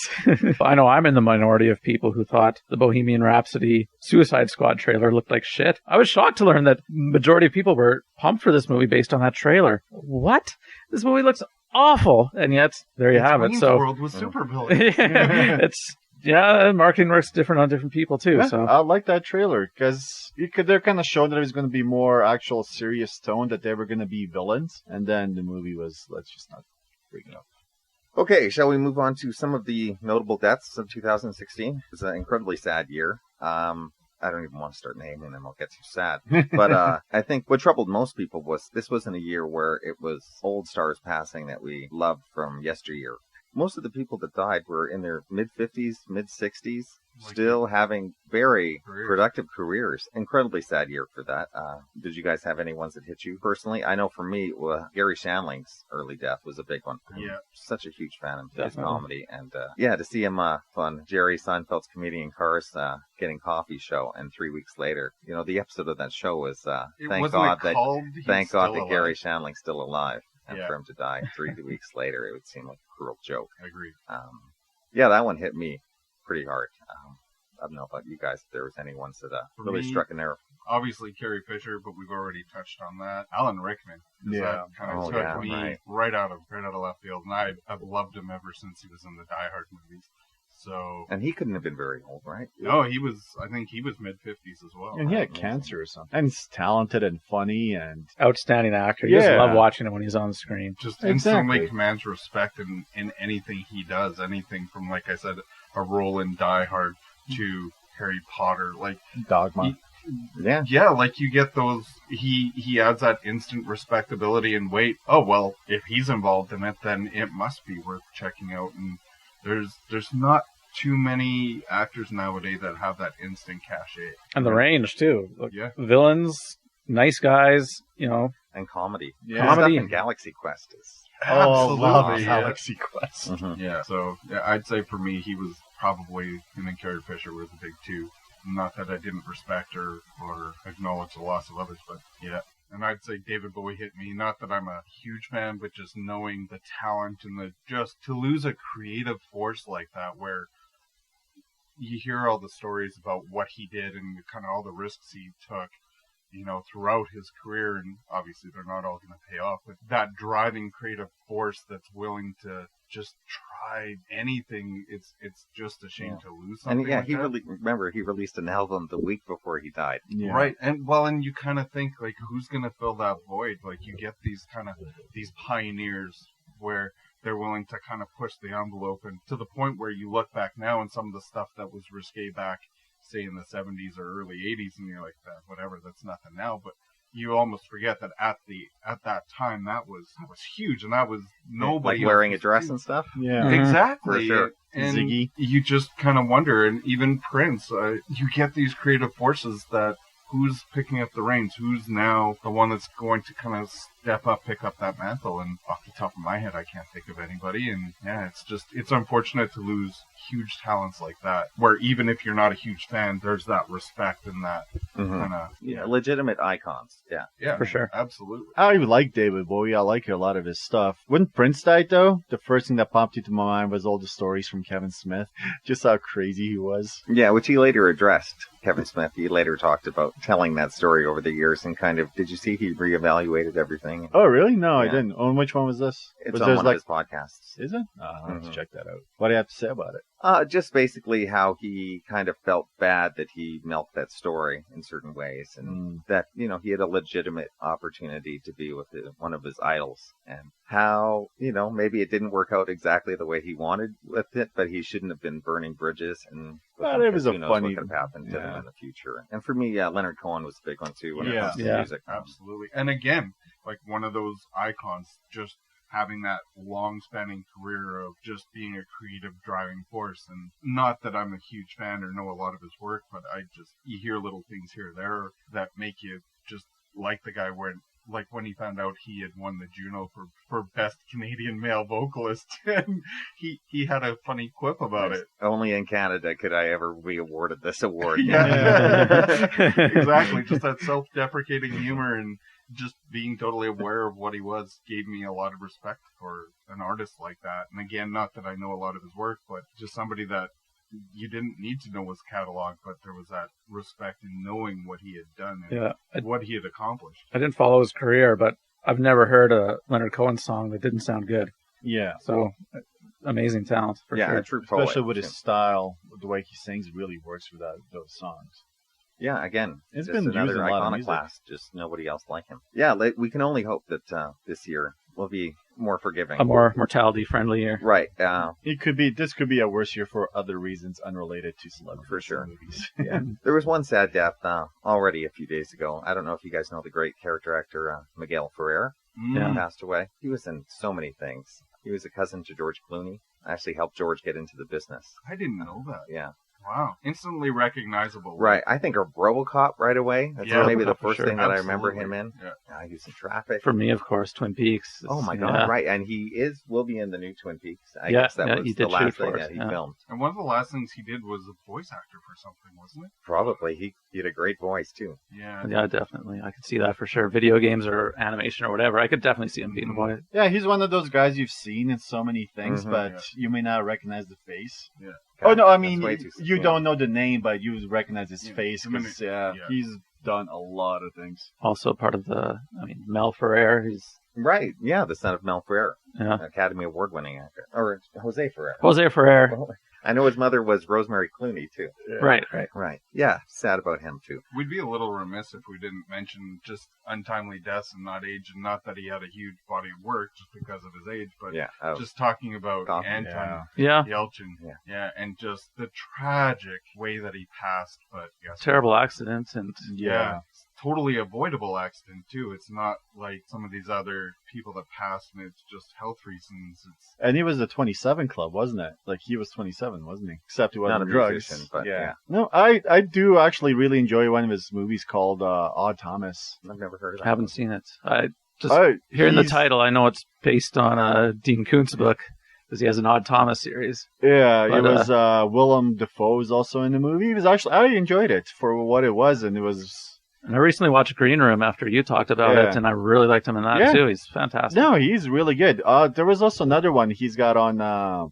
I know I'm in the minority of people who thought the Bohemian Rhapsody Suicide Squad trailer looked like shit. I was shocked to learn that majority of people were pumped for this movie based on that trailer. What? This movie looks awful. And yet, there you have it. Wayne's So World was super villain. Yeah, marketing works different on different people too. Yeah, So I like that trailer because they're kind of showing that it was going to be more actual serious tone, that they were going to be villains, and then the movie was, let's just not bring it up. Okay, shall we move on to some of the notable deaths of 2016? It's an incredibly sad year. I don't even want to start naming them. I'll get too sad. But I think what troubled most people was this wasn't a year where it was old stars passing that we loved from yesteryear. Most of the people that died were in their mid-50s, mid-60s, still having very productive careers. Incredibly sad year for that. Did you guys have any ones that hit you personally? I know for me, Gary Shandling's early death was a big one. Yeah. Such a huge fan of his Definitely. comedy. And yeah, to see him on Jerry Seinfeld's Comedian Cars Getting Coffee show, and 3 weeks later, the episode of that show was thank God that Gary Shandling's still alive. And for him to die 3 weeks later, it would seem like a cruel joke. I agree. Yeah, that one hit me pretty hard. I don't know about you guys, if there was any ones that really struck a nerve. Obviously Carrie Fisher, but we've already touched on that. Alan Rickman. That kind of took me right out of left field, and I've loved him ever since he was in the Die Hard movies. So, and he couldn't have been very old, right? No, I think he was mid-50s as well. And he had cancer or something. And he's talented and funny and... outstanding actor. You just love watching him when he's on the screen. Just instantly commands respect in anything he does. Anything from, like I said, a role in Die Hard to Harry Potter. Like Dogma. Yeah, like you get those, he adds that instant respectability and weight. Oh, well, if he's involved in it, then it must be worth checking out. And there's not too many actors nowadays that have that instant cachet. And the range, too. Look, Yeah. Villains, nice guys, And comedy. Yeah. Comedy and Galaxy Quest is... Absolutely, love yeah. Galaxy Quest. Mhm. Yeah, so I'd say for me, he was probably, him and Carrie Fisher were the big two. Not that I didn't respect or acknowledge the loss of others, but yeah. And I'd say David Bowie hit me. Not that I'm a huge fan, but just knowing the talent and just to lose a creative force like that, where you hear all the stories about what he did and kind of all the risks he took, throughout his career, and obviously they're not all going to pay off, but that driving creative force that's willing to just try anything, it's just a shame to lose something. And he released an album the week before he died. Yeah. Right. And you kind of think, like, who's going to fill that void? Like, you get these pioneers where they're willing to kind of push the envelope, and to the point where you look back now and some of the stuff that was risque back, say, in the 70s or early 80s, and you're like, whatever, that's nothing now. But you almost forget that at that time that was huge, and that was nobody like wearing a dress and stuff. Yeah, exactly. For sure. And Ziggy. You just kind of wonder, and even Prince, you get these creative forces that who's picking up the reins, who's now the one that's going to kind of step up, pick up that mantle. And off the top of my head, I can't think of anybody. And yeah, it's unfortunate to lose huge talents like that, where even if you're not a huge fan, there's that respect and that kind of legitimate icons. Yeah, for sure, absolutely. I like David Bowie. I like a lot of his stuff. When Prince died, though, the first thing that popped into my mind was all the stories from Kevin Smith, just how crazy he was. Yeah, which he later addressed. Kevin Smith, he later talked about telling that story over the years and kind of, did you see he reevaluated everything? Oh, really? No, I didn't. On which one was this? It's on one of his podcasts. Is it? I'll have to check that out. What do you have to say about it? Just basically how he kind of felt bad that he milked that story in certain ways, and that, he had a legitimate opportunity to be with one of his idols, and how, maybe it didn't work out exactly the way he wanted with it, but he shouldn't have been burning bridges, and it was a funny what could have happened to him in the future. And for me, Leonard Cohen was a big one too when it comes to music. Absolutely. And again, like one of those icons, just having that long-spanning career of just being a creative driving force. And not that I'm a huge fan or know a lot of his work, but you hear little things here or there that make you just like the guy, like when he found out he had won the Juno for Best Canadian Male Vocalist, and he had a funny quip about it. Only in Canada could I ever be awarded this award. Exactly. Just that self-deprecating humor and just being totally aware of what he was gave me a lot of respect for an artist like that. And again, not that I know a lot of his work, but just somebody that you didn't need to know his catalog, but there was that respect in knowing what he had done and what he had accomplished. I didn't follow his career, but I've never heard a Leonard Cohen song that didn't sound good. Yeah. So, amazing talent, for sure. A true poet. Especially with his style, the way he sings really works for those songs. Yeah, again, it's been another iconoclast, just nobody else like him. Yeah, we can only hope that this year will be more forgiving. A more mortality-friendly year. Right. This could be a worse year for other reasons unrelated to celebrity for sure. movies. Yeah. There was one sad death already a few days ago. I don't know if you guys know the great character actor Miguel Ferrer. Passed away. He was in so many things. He was a cousin to George Clooney. I actually helped George get into the business. I didn't know that. Yeah. Wow. Instantly recognizable. Right. I think of RoboCop right away. That's maybe the first thing that I remember him in. Yeah. He was in Traffic. For me, of course, Twin Peaks. Oh my God, right. And will be in the new Twin Peaks. I guess that was the last thing that he filmed. And one of the last things he did was a voice actor for something, wasn't it? Probably. He had a great voice too. Yeah. Yeah, definitely. I could see that for sure. Video games or animation or whatever. I could definitely see him being a voice. Yeah, he's one of those guys you've seen in so many things, but you may not recognize the face. Yeah. Oh, no, I mean, you don't know the name, but you recognize his face because, he's done a lot of things. Also part of Mel Ferrer, he's... Right, yeah, the son of Mel Ferrer, Yeah. Academy Award-winning actor. Or Jose Ferrer. Jose Ferrer. I know his mother was Rosemary Clooney, too. Yeah. Right. Yeah, sad about him, too. We'd be a little remiss if we didn't mention just untimely deaths and not age, and not that he had a huge body of work just because of his age, but just talking about Anton Yelchin. Yeah, and just the tragic way that he passed, but terrible accident, and totally avoidable accident too. It's not like some of these other people that passed and it's just health reasons. And he was the 27 Club, wasn't it? Like he was 27, wasn't he? Except he wasn't not a drugs. Musician, but No, I do actually really enjoy one of his movies called Odd Thomas. I've never heard of that. I haven't seen it. Hearing the title, I know it's based on a Dean Koontz book because he has an Odd Thomas series. Yeah, it was Willem Dafoe was also in the movie. It was actually I enjoyed it for what it was, and it was And I recently watched Green Room after you talked about it, and I really liked him in that too. He's fantastic. No, he's really good. There was also another one he's got on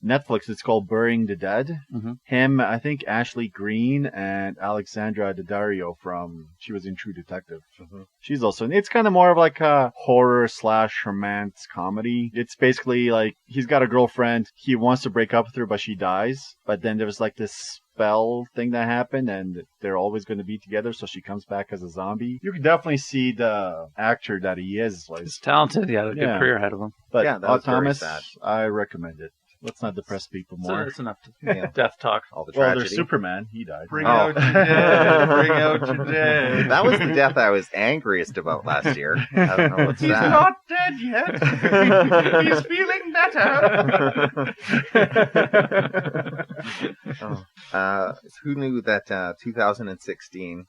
Netflix. It's called Burying the Dead. Mm-hmm. Him, I think Ashley Greene and Alexandra Daddario from she was in True Detective. Mm-hmm. She's also. It's kind of more of like a horror / romance comedy. It's basically like he's got a girlfriend. He wants to break up with her, but she dies. But then there's like this spell thing that happened, and they're always going to be together, so she comes back as a zombie. You can definitely see the actor that he is. Like, he's talented. He had a good career ahead of him. But that was Thomas, very sad. I recommend it. Let's not depress people more. It's enough death talk. All the Well, tragedy. there's Superman. He died. Bring out your dead. Bring out your dead. That was the death I was angriest about last year. I don't know what's He's that. not dead yet. He's feeling better. Who knew that 2016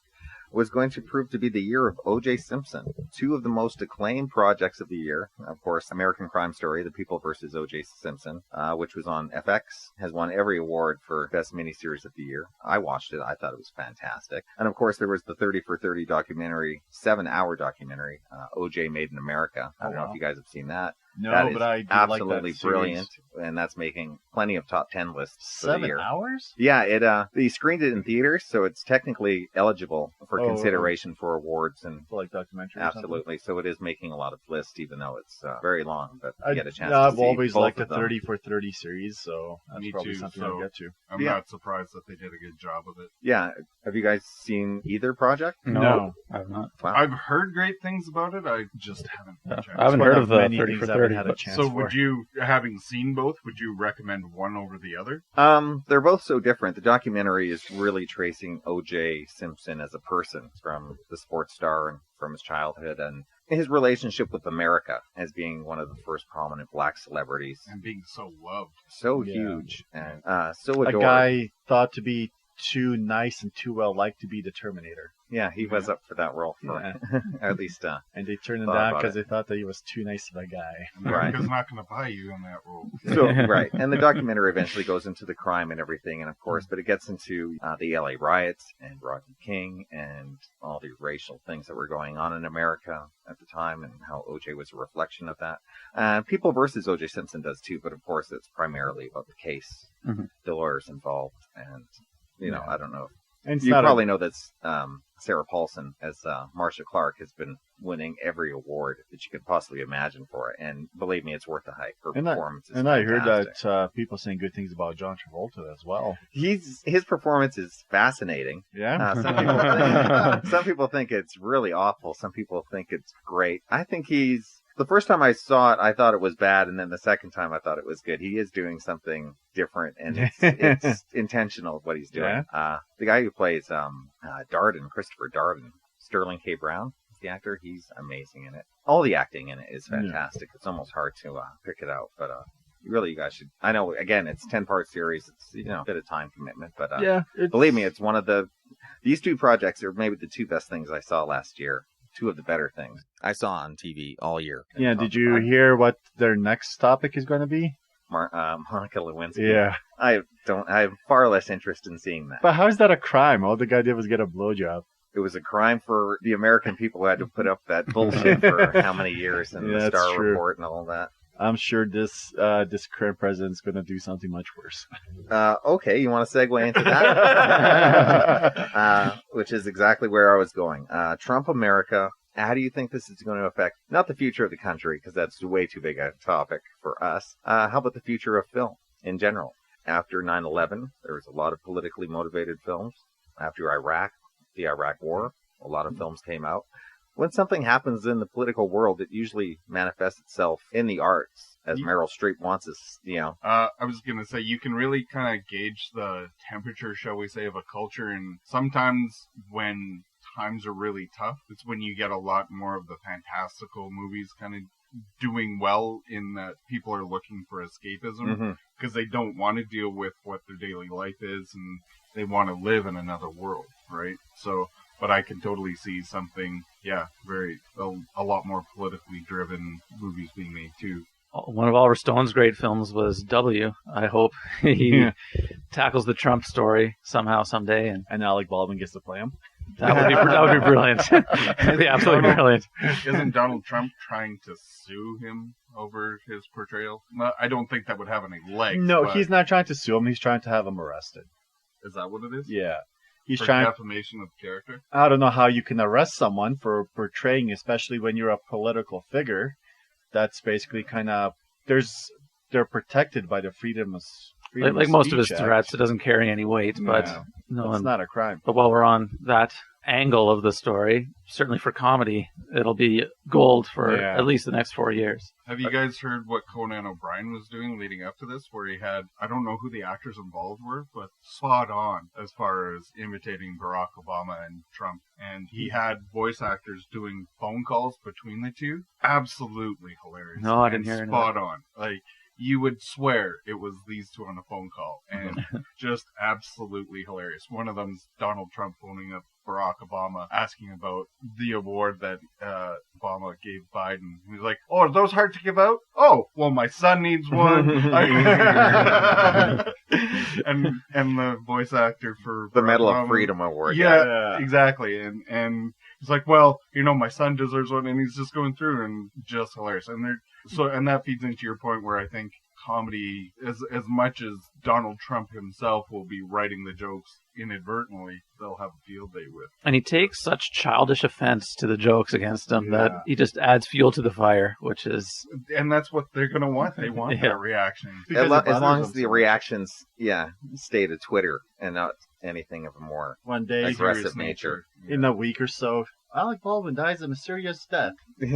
was going to prove to be the year of O.J. Simpson? Two of the most acclaimed projects of the year. Of course, American Crime Story, The People vs. O.J. Simpson, which was on FX, has won every award for Best Miniseries of the Year. I watched it. I thought it was fantastic. And of course, there was the 30 for 30 documentary, 7-hour documentary, O.J. Made in America. I don't know if you guys have seen that. No, that is but I do absolutely like that brilliant, and that's making plenty of top 10 lists for the 7 year. hours? Yeah, they screened it in theaters, so it's technically eligible for consideration for awards and like documentary. absolutely. So it is making a lot of lists, even though it's very long. But you get a chance. I've to see always both liked the of them. 30 for 30 series, so that's Me probably too, something so- I'll get to. I'm not surprised that they did a good job of it. Yeah, have you guys seen either project? No, I have not. Wow. I've heard great things about it. I just haven't. checked. I haven't It's one heard of the many 30 things for I haven't 30. had a but- chance So for. would you, having seen both, would you recommend one over the other? They're both so different. The documentary is really tracing O.J. Simpson as a person, from the sports star and from his childhood, and his relationship with America as being one of the first prominent black celebrities. And being so loved. So Yeah. huge and so a adored. guy thought to be too nice and too well liked to be the Terminator. Yeah, he was up for that role for at least. And they turned him Thought down about because it. they thought that he was too nice of a guy. America's not going to buy you in that role. So right, and the documentary eventually goes into the crime and everything, and of course, but it gets into the LA riots and Rodney King and all the racial things that were going on in America at the time, and how OJ was a reflection of that. People versus OJ Simpson does too, but of course, it's primarily about the case, the lawyers involved, and I don't know. And it's You not probably know that Sarah Paulson as Marcia Clark has been winning every award that you could possibly imagine for it. And believe me, it's worth the hype. Her performance is I heard fantastic. that people saying good things about John Travolta as well. His performance is fascinating. Yeah? Some people think it's really awful. Some people think it's great. I think the first time I saw it, I thought it was bad, and then the second time I thought it was good. He is doing something different, and it's intentional what he's doing. Yeah. The guy who plays Darden, Christopher Darden, Sterling K. Brown, the actor, he's amazing in it. All the acting in it is fantastic. It's almost hard to pick it out, but really, you guys should. I know, again, it's a 10-part series. It's a bit of time commitment, but believe me, it's one of these two projects are maybe the two best things I saw last year. Two of the better things I saw on TV all year. Yeah, did you hear what their next topic is going to be? Monica Lewinsky. Yeah. I have far less interest in seeing that. But how is that a crime? All the guy did was get a blowjob. It was a crime for the American people who had to put up that bullshit for how many years, and the that's Star true. Report and all that. I'm sure this current president's going to do something much worse. Okay, you want to segue into that? Which is exactly where I was going. Trump America. How do you think this is going to affect, not the future of the country, because that's way too big a topic for us. How about the future of film in general? After 9/11, there was a lot of politically motivated films. After Iraq, the Iraq War, a lot of films came out. When something happens in the political world, it usually manifests itself in the arts, as Meryl Streep wants us, I was going to say, you can really kind of gauge the temperature, shall we say, of a culture. And sometimes when times are really tough, it's when you get a lot more of the fantastical movies kind of doing well, in that people are looking for escapism because they don't want to deal with what their daily life is, and they want to live in another world, right? So, but I can totally see something, a lot more politically driven movies being made too. One of Oliver Stone's great films was W. I hope he tackles the Trump story somehow, someday. And Alec Baldwin gets to play him. That would be brilliant. That'd be absolutely brilliant. Isn't Donald Trump trying to sue him over his portrayal? I don't think that would have any legs. No, he's not trying to sue him. He's trying to have him arrested. Is that what it is? Yeah. He's for trying defamation of character? I don't know how you can arrest someone for portraying, especially when you're a political figure. That's basically kind of they're protected by the freedom of like most of his threats. It doesn't carry any weight, but it's not a crime. But while we're on that angle of the story, certainly for comedy, it'll be gold for at least the next 4 years. Have you guys heard what Conan O'Brien was doing leading up to this, where he had, I don't know who the actors involved were, but spot on as far as imitating Barack Obama and Trump. And he had voice actors doing phone calls between the two. Absolutely hilarious. No, I didn't hear it. Spot on. Like, you would swear it was these two on a phone call, and just absolutely hilarious. One of them's Donald Trump phoning up Barack Obama, asking about the award that Obama gave Biden. He's like, "Oh, are those hard to give out? Oh, well, my son needs one." and the voice actor for the Barack Medal Obama, of Freedom Award. Yeah, exactly. And he's like, "Well, my son deserves one," and he's just going through and just hilarious. And that feeds into your point where I think comedy, as much as Donald Trump himself will be writing the jokes inadvertently, they'll have a field day with. And he takes such childish offense to the jokes against him that he just adds fuel to the fire, which is... And that's what they're going to want. They want that reaction. As long as the reactions, stay to Twitter and not anything of a more aggressive nature. In a week or so, Alec Baldwin dies a mysterious death.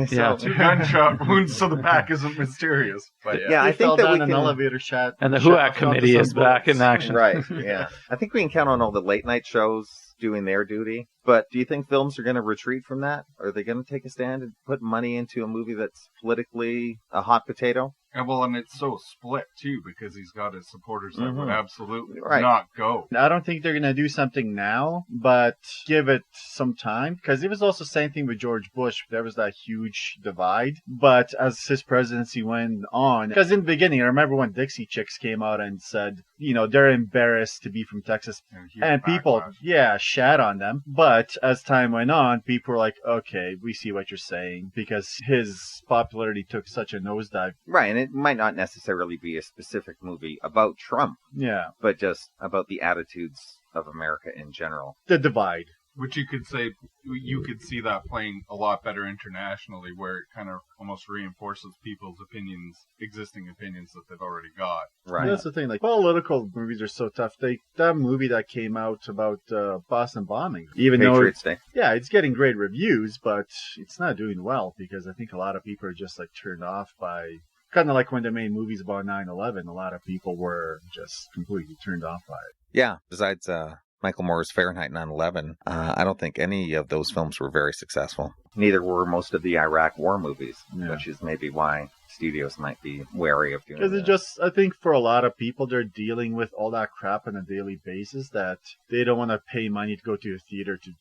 So 2 gunshot wounds, so the back isn't mysterious. But I think that we can... an elevator shot. And the HUAC committee is back in action. Right, yeah. I think we can count on all the late night shows doing their duty. But do you think films are going to retreat from that? Are they going to take a stand and put money into a movie that's politically a hot potato? And it's so split, too, because he's got his supporters that would absolutely not go. I don't think they're going to do something now, but give it some time. Because it was also the same thing with George Bush. There was that huge divide. But as his presidency went on, because in the beginning, I remember when Dixie Chicks came out and said, they're embarrassed to be from Texas. And people, shat on them. But as time went on, people were like, okay, we see what you're saying. Because his popularity took such a nosedive. Right, and it might not necessarily be a specific movie about Trump. Yeah. But just about the attitudes of America in general. The divide. Which you could see that playing a lot better internationally, where it kind of almost reinforces people's existing opinions that they've already got. Right. That's the thing. Like, political movies are so tough. That movie that came out about Boston bombing, even Patriots Day. Yeah, it's getting great reviews, but it's not doing well because I think a lot of people are just like turned off by. Kind of like when they made movies about 9/11, a lot of people were just completely turned off by it. Yeah, besides Michael Moore's Fahrenheit 9/11, I don't think any of those films were very successful. Neither were most of the Iraq war movies, which is maybe why studios might be wary of doing that. Because I think for a lot of people, they're dealing with all that crap on a daily basis that they don't want to pay money to go to a theater to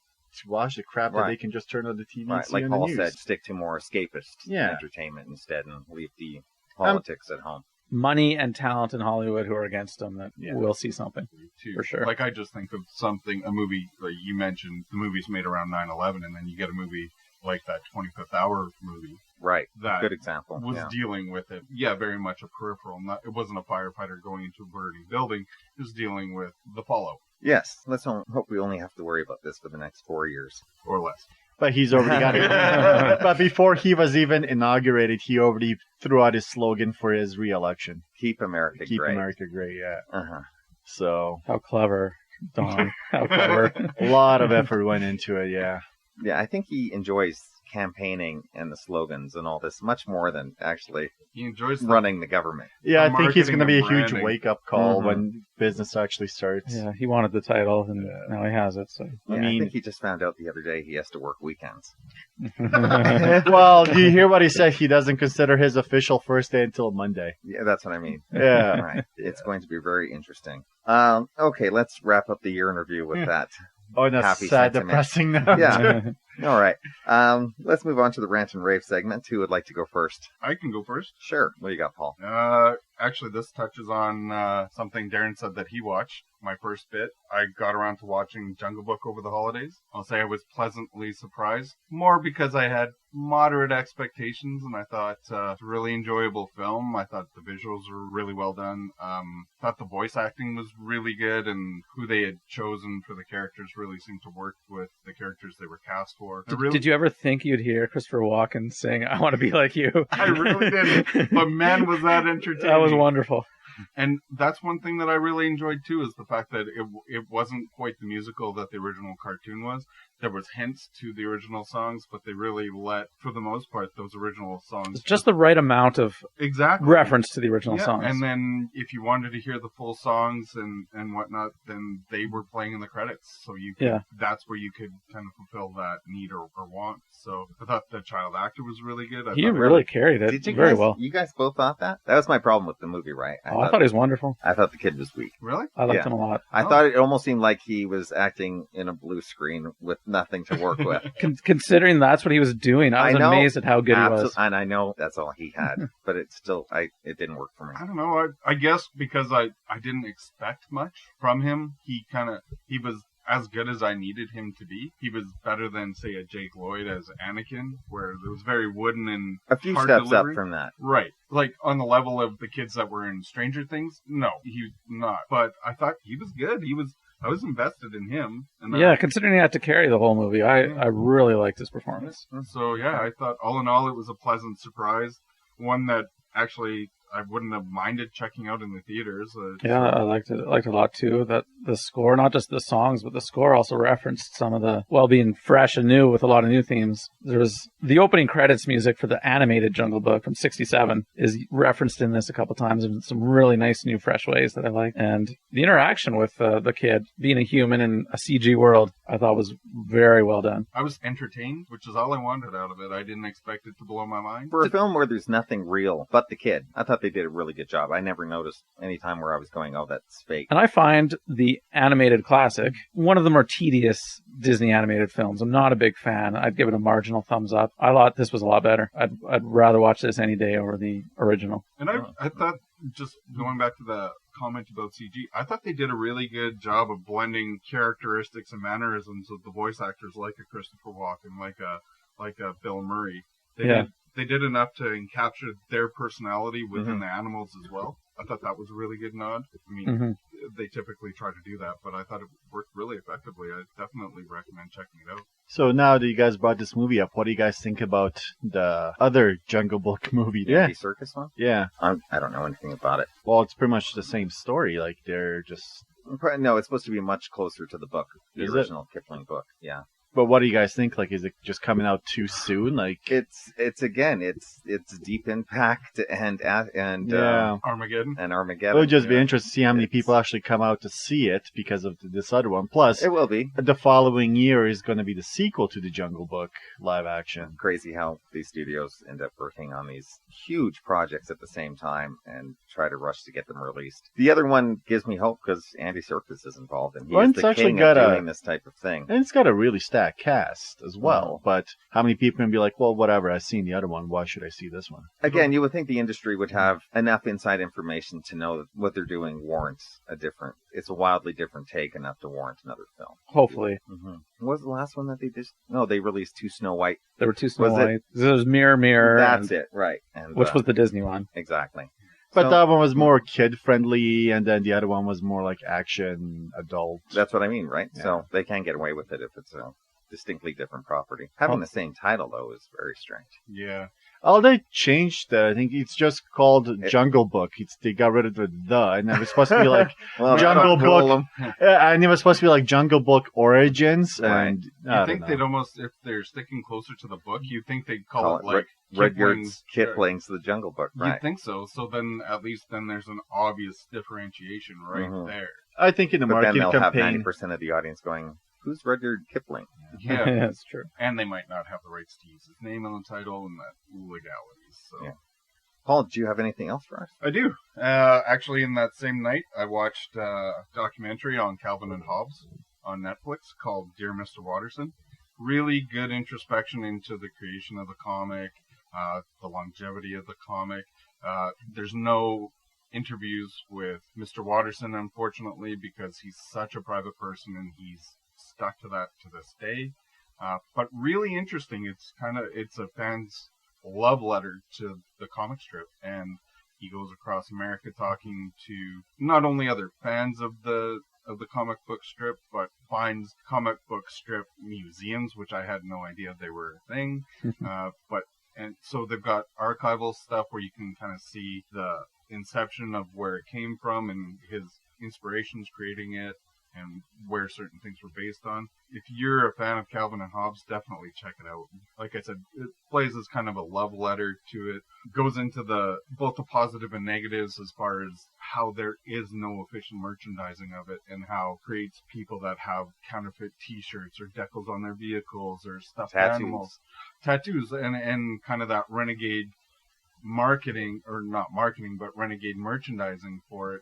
watch the crap that they can just turn on the TV and see like on the Paul news. said, stick to more escapist entertainment instead and leave the politics at home. Money and talent in Hollywood who are against them that will see something for sure. Like I just think of a movie like you mentioned, the movies made around 9/11, and then you get a movie like that 25th Hour movie. Right. That good example. Was dealing with it. Yeah, very much a peripheral. It wasn't a firefighter going into a burning building. It was dealing with the fallout. Yes. Let's hope we only have to worry about this for the next 4 years. Or less. But he's already got it. But before he was even inaugurated, he already threw out his slogan for his re-election. Keep America Great. Keep America Great, yeah. Uh-huh. So. How clever, Don. How clever. A lot of effort went into it, yeah. Yeah, I think he enjoys campaigning and the slogans and all this much more than actually he enjoys running the government. Yeah, I think he's going to be a huge wake-up call when business actually starts. Yeah, he wanted the title, and now he has it. So I think he just found out the other day he has to work weekends. Well, do you hear what he said? He doesn't consider his official first day until Monday. Yeah, that's what I mean. Yeah. Right. It's going to be very interesting. Okay, let's wrap up the year in review with that. Oh, no, happy sad, sentiment. depressing note. Yeah. All right. Let's move on to the rant and rave segment. Who would like to go first? I can go first. Sure. What do you got, Paul? Actually, this touches on something Darren said that he watched. My first bit, I got around to watching Jungle Book over the holidays. I'll say I was pleasantly surprised, more because I had moderate expectations, and I thought it's a really enjoyable film. I thought the visuals were really well done. Thought the voice acting was really good, and who they had chosen for the characters really seemed to work with the characters they were cast for. Did you ever think you'd hear Christopher Walken sing, "I want to be like you"? I really didn't, but man, was that entertaining. That was wonderful. And that's one thing that I really enjoyed too, is the fact that it wasn't quite the musical that the original cartoon was. There was hints to the original songs, but they really let, for the most part, those original songs just the right amount of reference to the original songs. And then if you wanted to hear the full songs and whatnot, then they were playing in the credits. So that's where you could kind of fulfill that need or want. So I thought the child actor was really good. He really carried it very well. You guys both thought that? That was my problem with the movie, right? I thought he was wonderful. I thought the kid was weak. Really? I liked him a lot. I thought it almost seemed like he was acting in a blue screen with nothing to work with. Considering that's what he was doing, I was amazed at how good he was. And I know that's all he had, but it didn't work for me. I don't know. I guess because I didn't expect much from him. He was as good as I needed him to be. He was better than, say, a Jake Lloyd as Anakin, where it was very wooden and a few hard steps delivery. Up from that. Right. Like, on the level of the kids that were in Stranger Things, no, he's not. But I thought he was good. I was invested in him. And considering he had to carry the whole movie, I really liked his performance. So, I thought all in all it was a pleasant surprise. One that actually I wouldn't have minded checking out in the theaters. I liked it. I liked it a lot too. That the score, not just the songs, but the score also referenced some of the, being fresh and new with a lot of new themes. There was the opening credits music for the animated Jungle Book from '67 is referenced in this a couple times in some really nice new fresh ways that I like. And the interaction with the kid being a human in a CG world, I thought was very well done. I was entertained, which is all I wanted out of it. I didn't expect it to blow my mind. For a film where there's nothing real but the kid, I thought they did a really good job. I never noticed any time where I was going, oh, that's fake. And I find the animated classic one of the more tedious Disney animated films. I'm not a big fan. I'd give it a marginal thumbs up. I thought this was a lot better. I'd rather watch this any day over the original. And I thought, just going back to the comment about CG, I thought they did a really good job of blending characteristics and mannerisms of the voice actors, like a Christopher Walken, like a Bill Murray. They did enough to capture their personality within the animals as well. I thought that was a really good nod. I mean, they typically try to do that, but I thought it worked really effectively. I definitely recommend checking it out. So now that you guys brought this movie up, what do you guys think about the other Jungle Book movie? The circus one? Yeah. I don't know anything about it. Well, it's pretty much the same story. Like, they're just... No, it's supposed to be much closer to the book, the original Kipling book. Yeah. But what do you guys think? Like, is it just coming out too soon? Like, it's Deep Impact and Armageddon. It would just be interesting to see how many people actually come out to see it because of this other one. Plus, it will be the following year is going to be the sequel to the Jungle Book live action. Crazy how these studios end up working on these huge projects at the same time and try to rush to get them released. The other one gives me hope because Andy Serkis is involved, and he's the king of doing this type of thing. And it's got a really stacked cast as well, but how many people can be like, well, whatever, I've seen the other one, why should I see this one? Again, you would think the industry would have enough inside information to know that what they're doing warrants it's a wildly different take enough to warrant another film. Hopefully. What was the last one that they did? No, they released 2 Snow White. There were 2 Snow White. There was Mirror, Mirror. That's it, right. And, which was the Disney one. Exactly. But that one was more kid-friendly, and then the other one was more like action, adult. That's what I mean, right? Yeah. So they can get away with it if it's a distinctly different property. Having the same title, though, is very strange. Yeah. Oh, they changed that. I think it's just called Jungle Book. They got rid of the and it was supposed to be like Jungle Book. And it was supposed to be like Jungle Book Origins. Right. And you think they'd almost, if they're sticking closer to the book, you think they'd call it like Rudyard's Kipling's The Jungle Book, right? You'd think so. So then, at least then there's an obvious differentiation right there. I think in the marketing campaign, campaign, then they'll have 90% of the audience going, "Who's Rudyard Kipling?" Yeah, that's true. And they might not have the rights to use his name in the title and that legalities. So, Paul, do you have anything else for us? I do. Actually, in that same night, I watched a documentary on Calvin and Hobbes on Netflix called Dear Mr. Waterson. really good introspection into the creation of the comic, the longevity of the comic. There's no interviews with Mr. Waterson, unfortunately, because he's such a private person and he's stuck to that to this day. But really interesting. It's a fan's love letter to the comic strip, and he goes across America talking to not only other fans of the comic book strip, but finds comic book strip museums, which I had no idea they were a thing. And so they've got archival stuff where you can kind of see the inception of where it came from and his inspirations creating it and where certain things were based on. If you're a fan of Calvin and Hobbes, definitely check it out. Like I said, it plays as kind of a love letter to it. Goes into both the positive and negatives as far as how there is no official merchandising of it and how it creates people that have counterfeit t-shirts or decals on their vehicles or stuffed animals. Tattoos, and kind of that renegade marketing, or not marketing, but renegade merchandising for it,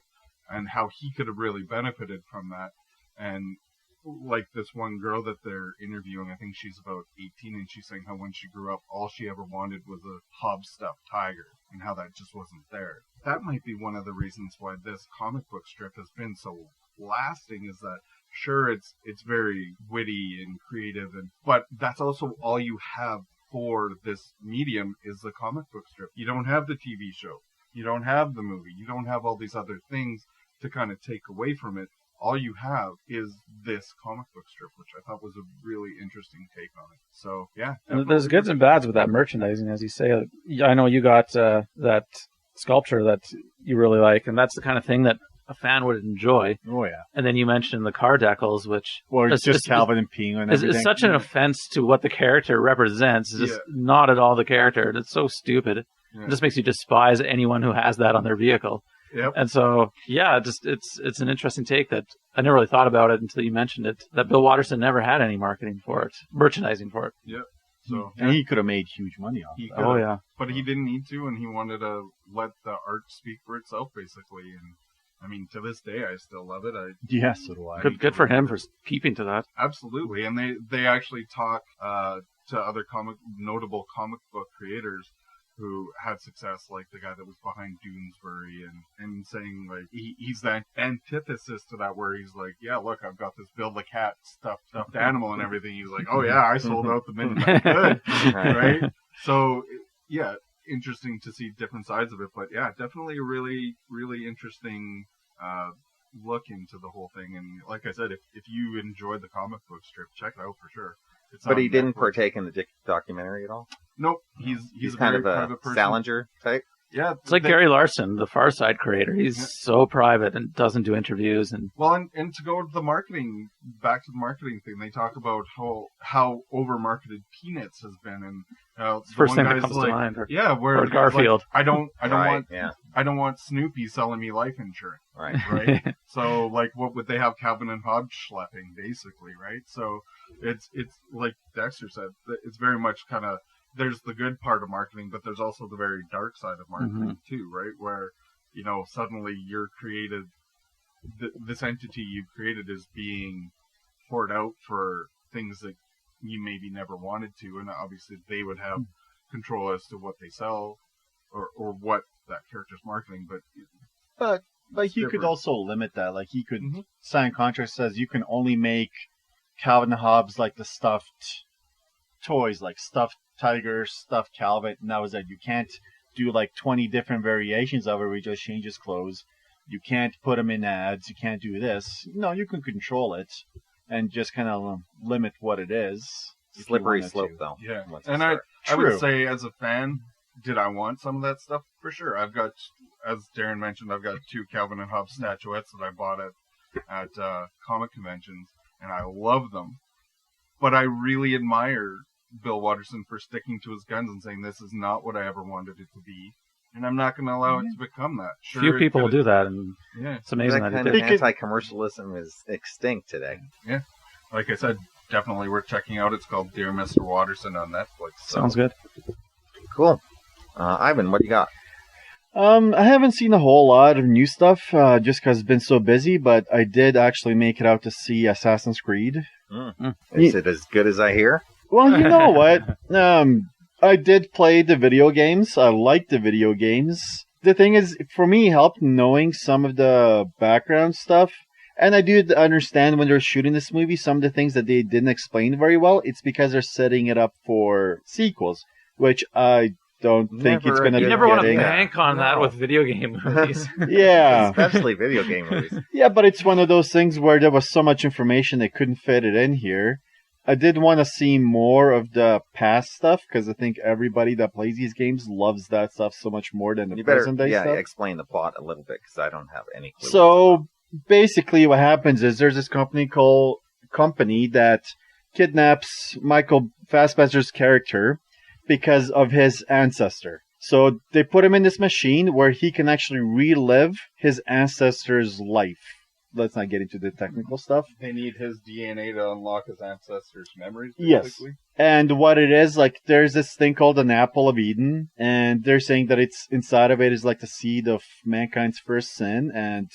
and how he could have really benefited from that. And like this one girl that they're interviewing, I think she's about 18, and she's saying how when she grew up, all she ever wanted was a Hobbes stuffed tiger, and how that just wasn't there. That might be one of the reasons why this comic book strip has been so lasting, is that sure, it's very witty and creative, but that's also all you have for this medium is the comic book strip. You don't have the TV show. You don't have the movie. You don't have all these other things to kind of take away from it. All you have is this comic book strip, which I thought was a really interesting take on it. So, yeah. There's goods and bads with that merchandising, as you say. I know you got that sculpture that you really like, and that's the kind of thing that a fan would enjoy. Oh, yeah. And then you mentioned the car decals, which... Or just Calvin and Penguin. It's such an offense to what the character represents. It's just not at all the character. It's so stupid. Yeah. It just makes you despise anyone who has that on their vehicle. Yep. And so, yeah, it's an interesting take that I never really thought about it until you mentioned it, that Bill Watterson never had any marketing for it, merchandising for it. Yep. So, and he could have made huge money off it. Oh, yeah. But he didn't need to, and he wanted to let the art speak for itself, basically. And I mean, to this day, I still love it. Yes, so do I. Good for him for keeping to that. Absolutely. And they actually talk to other notable comic book creators who had success, like the guy that was behind Doonesbury, and saying, like, he's the antithesis to that, where he's like, yeah, look, I've got this Bill the Cat stuffed animal and everything. He's like, oh yeah, I sold out the minute I could, right? So, yeah, interesting to see different sides of it, but yeah, definitely a really, really interesting look into the whole thing. And like I said, if you enjoyed the comic book strip, check it out for sure. But he didn't partake in the documentary at all? Nope. He's kind of a Salinger type? Yeah. It's like Gary Larson, the Far Side creator. He's so private and doesn't do interviews. Well, and to go to the marketing, back to the marketing thing, they talk about how over-marketed Peanuts has been. And first thing that comes to mind. Or Garfield. Like, I don't want Snoopy selling me life insurance. Right. So, like, what would they have Calvin and Hobbes schlepping, basically, right? So, it's like Dexter said, it's very much kind of, there's the good part of marketing, but there's also the very dark side of marketing too, right? Where, suddenly you're created, this entity you've created is being poured out for things that you maybe never wanted to, and obviously they would have control as to what they sell or what that character's marketing, but like he could also limit that. Like he could sign a contract that says you can only make Calvin and Hobbes like the stuffed toys, like stuffed tiger, stuffed Calvin, and that was it. You can't do like 20 different variations of it where he just changes clothes. You can't put them in ads. You can't do this. No, you can control it and just kind of limit what it is. Slippery slope, though. Yeah, and I would say as a fan, did I want some of that stuff? For sure. I've got, as Darren mentioned, I've got 2 Calvin and Hobbes statuettes that I bought at comic conventions, and I love them. But I really admire Bill Watterson for sticking to his guns and saying, this is not what I ever wanted it to be, and I'm not going to allow it to become that. Sure, few people will do that, and it's amazing that kind of anti-commercialism is extinct today. Yeah. Like I said, definitely worth checking out. It's called Dear Mr. Watterson on Netflix. So. Sounds good. Cool. Ivan, what do you got? I haven't seen a whole lot of new stuff, just because I've been so busy, but I did actually make it out to see Assassin's Creed. Is it as good as I hear? Well, you know what? I did play the video games. I like the video games. The thing is, for me, it helped knowing some of the background stuff. And I do understand when they're shooting this movie, some of the things that they didn't explain very well. It's because they're setting it up for sequels, which I don't think it's going to be. You never want to getting. bank on that with video game movies. Yeah. Especially video game movies. Yeah, but it's one of those things where there was so much information they couldn't fit it in here. I did want to see more of the past stuff because I think everybody that plays these games loves that stuff so much more than the present day stuff. Explain the plot a little bit because I don't have any clue. So basically what happens is there's this company that kidnaps Michael Fassbender's character because of his ancestor. So they put him in this machine where he can actually relive his ancestor's life. Let's not get into the technical stuff. They need his DNA to unlock his ancestors' memories, Yes. basically? And what it is, like, there's this thing called an Apple of Eden, and they're saying that it's inside of it is like the seed of mankind's first sin, and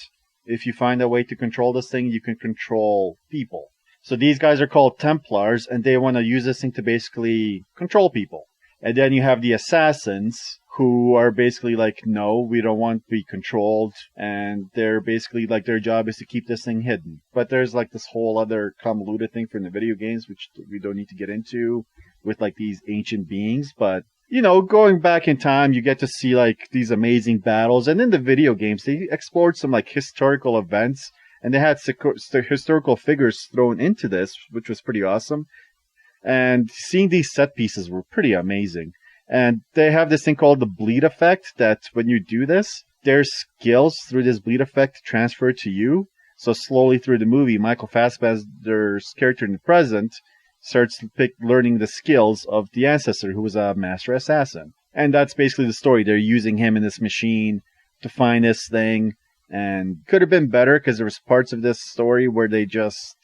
if you find a way to control this thing, you can control people. So these guys are called Templars, and they want to use this thing to basically control people. And then you have the Assassins, who are basically like, no, we don't want to be controlled, and they're basically like, their job is to keep this thing hidden. But there's like this whole other convoluted thing from the video games, which we don't need to get into, with like these ancient beings. But, you know, going back in time, you get to see like these amazing battles, and in the video games, they explored some like historical events, and they had historical figures thrown into this, which was pretty awesome. And seeing these set pieces were pretty amazing. And they have this thing called the bleed effect, that when you do this, their skills through this bleed effect transfer to you. So slowly through the movie, Michael Fassbender's character in the present starts learning the skills of the ancestor, who was a master assassin. And that's basically the story. They're using him in this machine to find this thing. And could have been better because there was parts of this story where they just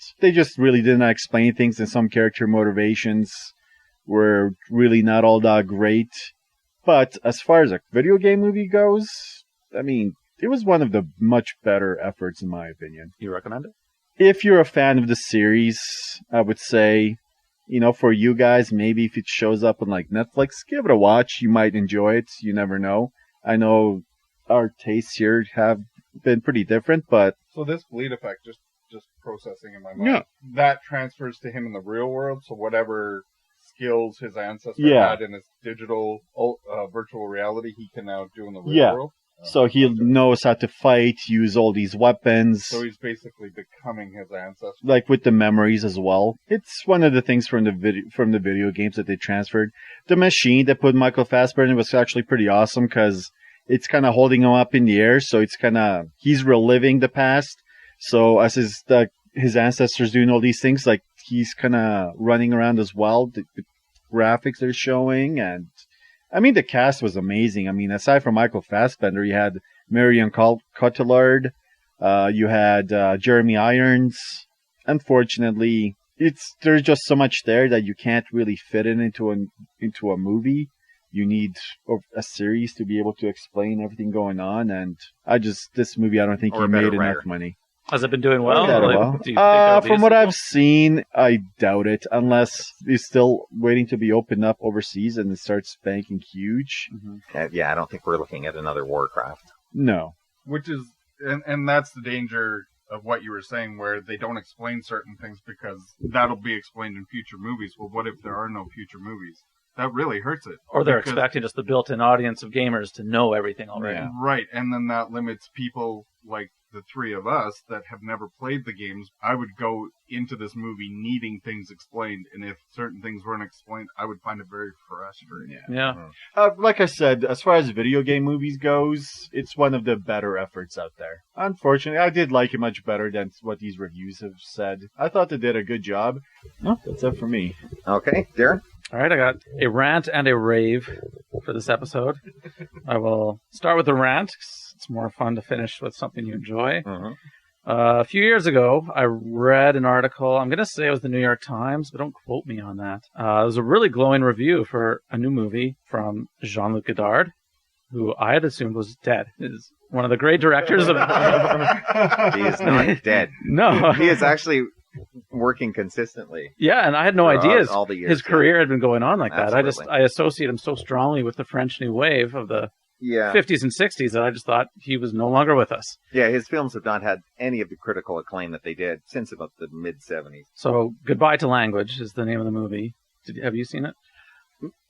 really did not explain things, and some character motivations were really not all that great. But as far as a video game movie goes, I mean, it was one of the much better efforts in my opinion. You recommend it? If you're a fan of the series, I would say, you know, for you guys, maybe if it shows up on like Netflix, give it a watch. You might enjoy it. You never know. I know our tastes here have been pretty different, but So this bleed effect, just processing in my mind, that transfers to him in the real world, so whatever skills his ancestor had in his digital virtual reality, he can now do in the real world? So he knows how to fight, use all these weapons. So he's basically becoming his ancestor. Like with the memories as well. It's one of the things from the video games that they transferred. The machine that put Michael Fassbender was actually pretty awesome because it's kind of holding him up in the air, so it's kind of, he's reliving the past. So as his ancestors doing all these things, like he's kind of running around as well. The graphics they're showing, and I mean the cast was amazing. I mean, aside from Michael Fassbender, you had Marion Cotillard, you had Jeremy Irons. Unfortunately, there's just so much there that you can't really fit it into a movie. You need a series to be able to explain everything going on, and this movie, I don't think he made enough money. Has it been doing well? From what I've seen, I doubt it, unless it's still waiting to be opened up overseas and it starts banking huge. Mm-hmm. I don't think we're looking at another Warcraft. No. Which is, and that's the danger of what you were saying, where they don't explain certain things because that'll be explained in future movies. Well, what if there are no future movies? That really hurts it. Or they're expecting just the built-in audience of gamers to know everything already. Yeah. Right, and then that limits people like the three of us that have never played the games. I would go into this movie needing things explained, and if certain things weren't explained, I would find it very frustrating. Yeah. Like I said, as far as video game movies goes, it's one of the better efforts out there. Unfortunately, I did like it much better than what these reviews have said. I thought they did a good job. No, that's it for me. Okay, Darren? All right, I got a rant and a rave for this episode. I will start with the rant. It's more fun to finish with something you enjoy. Mm-hmm. A few years ago, I read an article. I'm going to say it was the New York Times, but don't quote me on that. It was a really glowing review for a new movie from Jean-Luc Godard, who I had assumed was dead. Is one of the great directors of... He is not dead. No. He is actually working consistently. Yeah, and I had no idea all the years, his career had been going on like that. Absolutely. I associate him so strongly with the French New Wave of the 50s and 60s that I just thought he was no longer with us. Yeah, his films have not had any of the critical acclaim that they did since about the mid-70s. So, Goodbye to Language is the name of the movie. Have you seen it?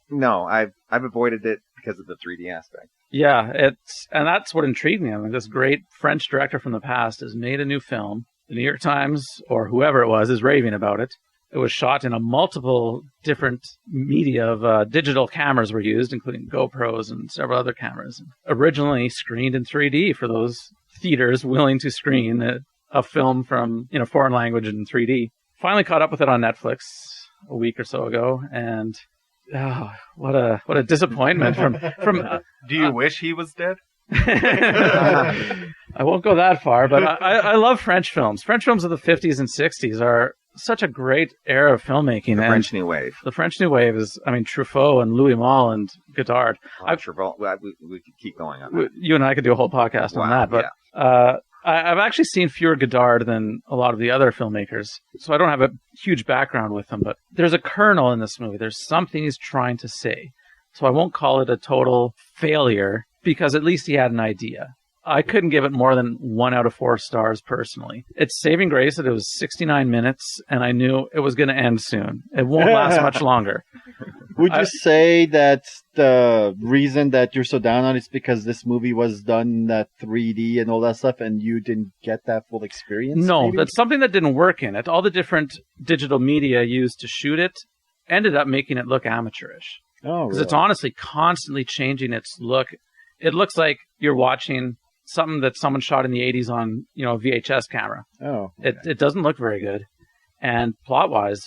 No, I've avoided it because of the 3D aspect. Yeah, and that's what intrigued me. I mean, this great French director from the past has made a new film. The New York Times, or whoever it was, is raving about it. It was shot in a multiple different media of digital cameras were used, including GoPros and several other cameras. Originally screened in 3D for those theaters willing to screen a film from in a foreign language in 3D. Finally caught up with it on Netflix a week or so ago, and what a disappointment from. Do you wish he was dead? I won't go that far, but I love French films. French films of the 50s and 60s are such a great era of filmmaking. The French New Wave. The French New Wave is, I mean, Truffaut and Louis Malle and Godard. Truffaut, we could keep going on that. You and I could do a whole podcast on that, but I've actually seen fewer Godard than a lot of the other filmmakers, so I don't have a huge background with them, but there's a kernel in this movie. There's something he's trying to say. So I won't call it a total failure, because at least he had an idea. I couldn't give it more than 1 out of 4 stars personally. It's saving grace that it was 69 minutes, and I knew it was going to end soon. It won't last much longer. Would you say that the reason that you're so down on it is because this movie was done at 3D and all that stuff, and you didn't get that full experience? No, maybe? That's something that didn't work in it. All the different digital media used to shoot it ended up making it look amateurish. Oh, because it's honestly constantly changing its look. It looks like you're watching something that someone shot in the 80s on, a VHS camera. Oh. Okay. It doesn't look very good. And plot-wise,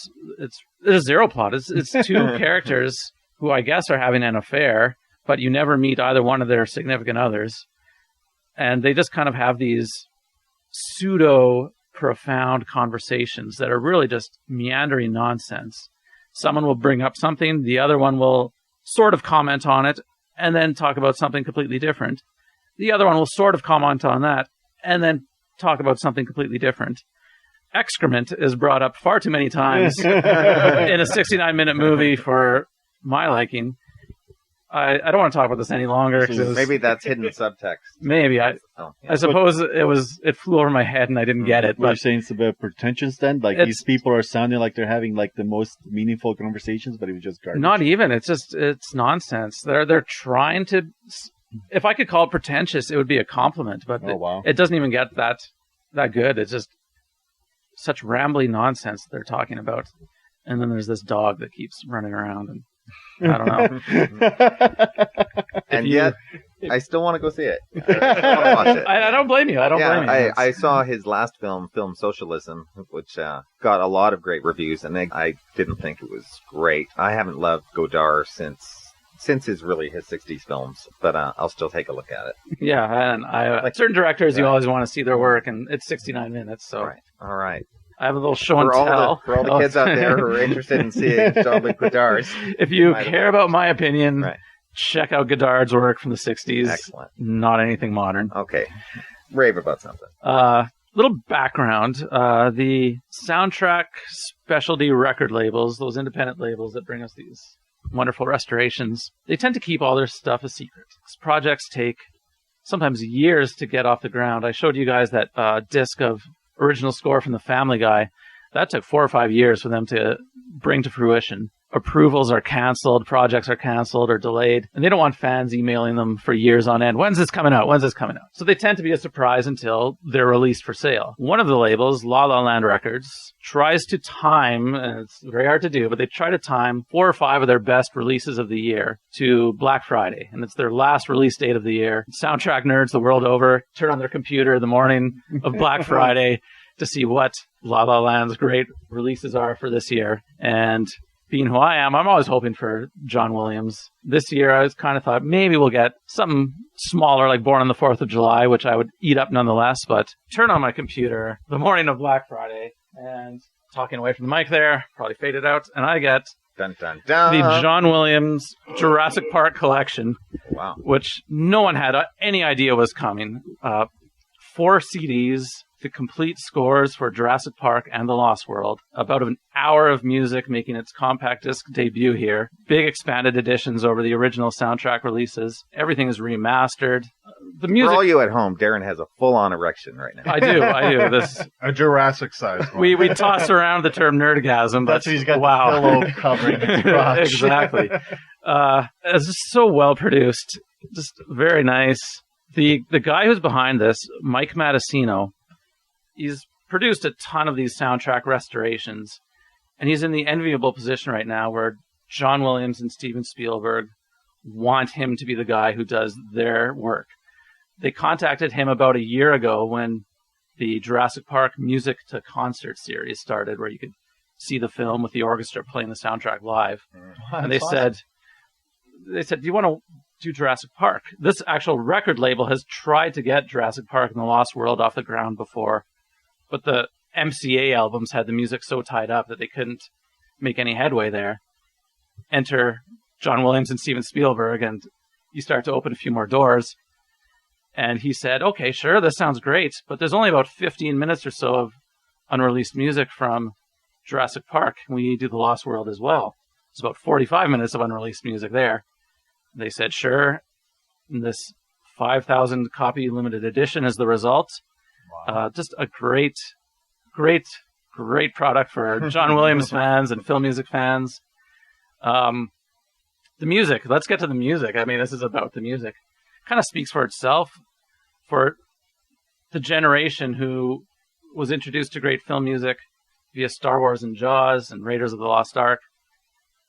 there's zero plot. It's two characters who I guess are having an affair, but you never meet either one of their significant others. And they just kind of have these pseudo-profound conversations that are really just meandering nonsense. Someone will bring up something, the other one will sort of comment on it, and then talk about something completely different. The other one will sort of comment on that, and then talk about something completely different. Excrement is brought up far too many times in a 69-minute movie for my liking. I don't want to talk about this any longer. Maybe that's hidden subtext. Maybe. I suppose it flew over my head and I didn't get it. But you're saying it's a bit pretentious then? Like these people are sounding like they're having like the most meaningful conversations, but it was just garbage. Not even. It's nonsense. They're trying to... If I could call it pretentious, it would be a compliment, but it doesn't even get that good. It's just such rambly nonsense they're talking about. And then there's this dog that keeps running around, and I don't know. And yet, I still want to go see it. I still want to watch it. I don't blame you. I don't blame you. I saw his last film Socialism, which got a lot of great reviews, and I didn't think it was great. I haven't loved Godard since his 60s films, but I'll still take a look at it. Yeah, and certain directors, you always want to see their work, and it's 69 minutes, so... All right. I have a little show and tell. For all the kids out there who are interested in seeing Jean-Luc Godard's... If you care about my opinion, check out Godard's work from the 60s. Excellent. Not anything modern. Okay. Rave about something. Little background. The soundtrack specialty record labels, those independent labels that bring us these wonderful restorations, they tend to keep all their stuff a secret. These projects take sometimes years to get off the ground. I showed you guys that disc of original score from the Family Guy. That took 4 or 5 years for them to bring to fruition. Approvals are canceled, projects are canceled or delayed, and they don't want fans emailing them for years on end. When's this coming out? When's this coming out? So they tend to be a surprise until they're released for sale. One of the labels, La La Land Records, tries to time, and it's very hard to do, but they try to time 4 or 5 of their best releases of the year to Black Friday, and it's their last release date of the year. Soundtrack nerds the world over turn on their computer the morning of Black Friday to see what La La Land's great releases are for this year, and being who I am, I'm always hoping for John Williams. This year, I was kind of thought maybe we'll get something smaller, like Born on the 4th of July, which I would eat up nonetheless, but turn on my computer the morning of Black Friday, and talking away from the mic there, probably faded out, and I get dun, dun, dun. the John Williams Jurassic Park collection. Wow. which no one had any idea was coming. 4 CDs, the complete scores for Jurassic Park and The Lost World. About an hour of music making its compact disc debut here. Big expanded editions over the original soundtrack releases. Everything is remastered. The music. For all you at home, Darren has a full-on erection right now. I do. This A Jurassic size one. we toss around the term nerdgasm, but That's what he's got wow. the pillow covering his crotch. Exactly. It's just so well produced. Just very nice. The guy who's behind this, Mike Matessino, he's produced a ton of these soundtrack restorations, and he's in the enviable position right now where John Williams and Steven Spielberg want him to be the guy who does their work. They contacted him about a year ago when the Jurassic Park Music to Concert series started, where you could see the film with the orchestra playing the soundtrack live. And they said, do you want to do Jurassic Park? This actual record label has tried to get Jurassic Park and The Lost World off the ground before, but the MCA albums had the music so tied up that they couldn't make any headway there. Enter John Williams and Steven Spielberg, and you start to open a few more doors. And he said, okay, sure, this sounds great, but there's only about 15 minutes or so of unreleased music from Jurassic Park. Can we do The Lost World as well? It's about 45 minutes of unreleased music there. They said, sure. And this 5,000 copy limited edition is the result. Wow. Just a great product for John Williams fans and film music fans. The music, let's get to the music. I mean, this is about the music. Kind of speaks for itself. For the generation who was introduced to great film music via Star Wars and Jaws and Raiders of the Lost Ark,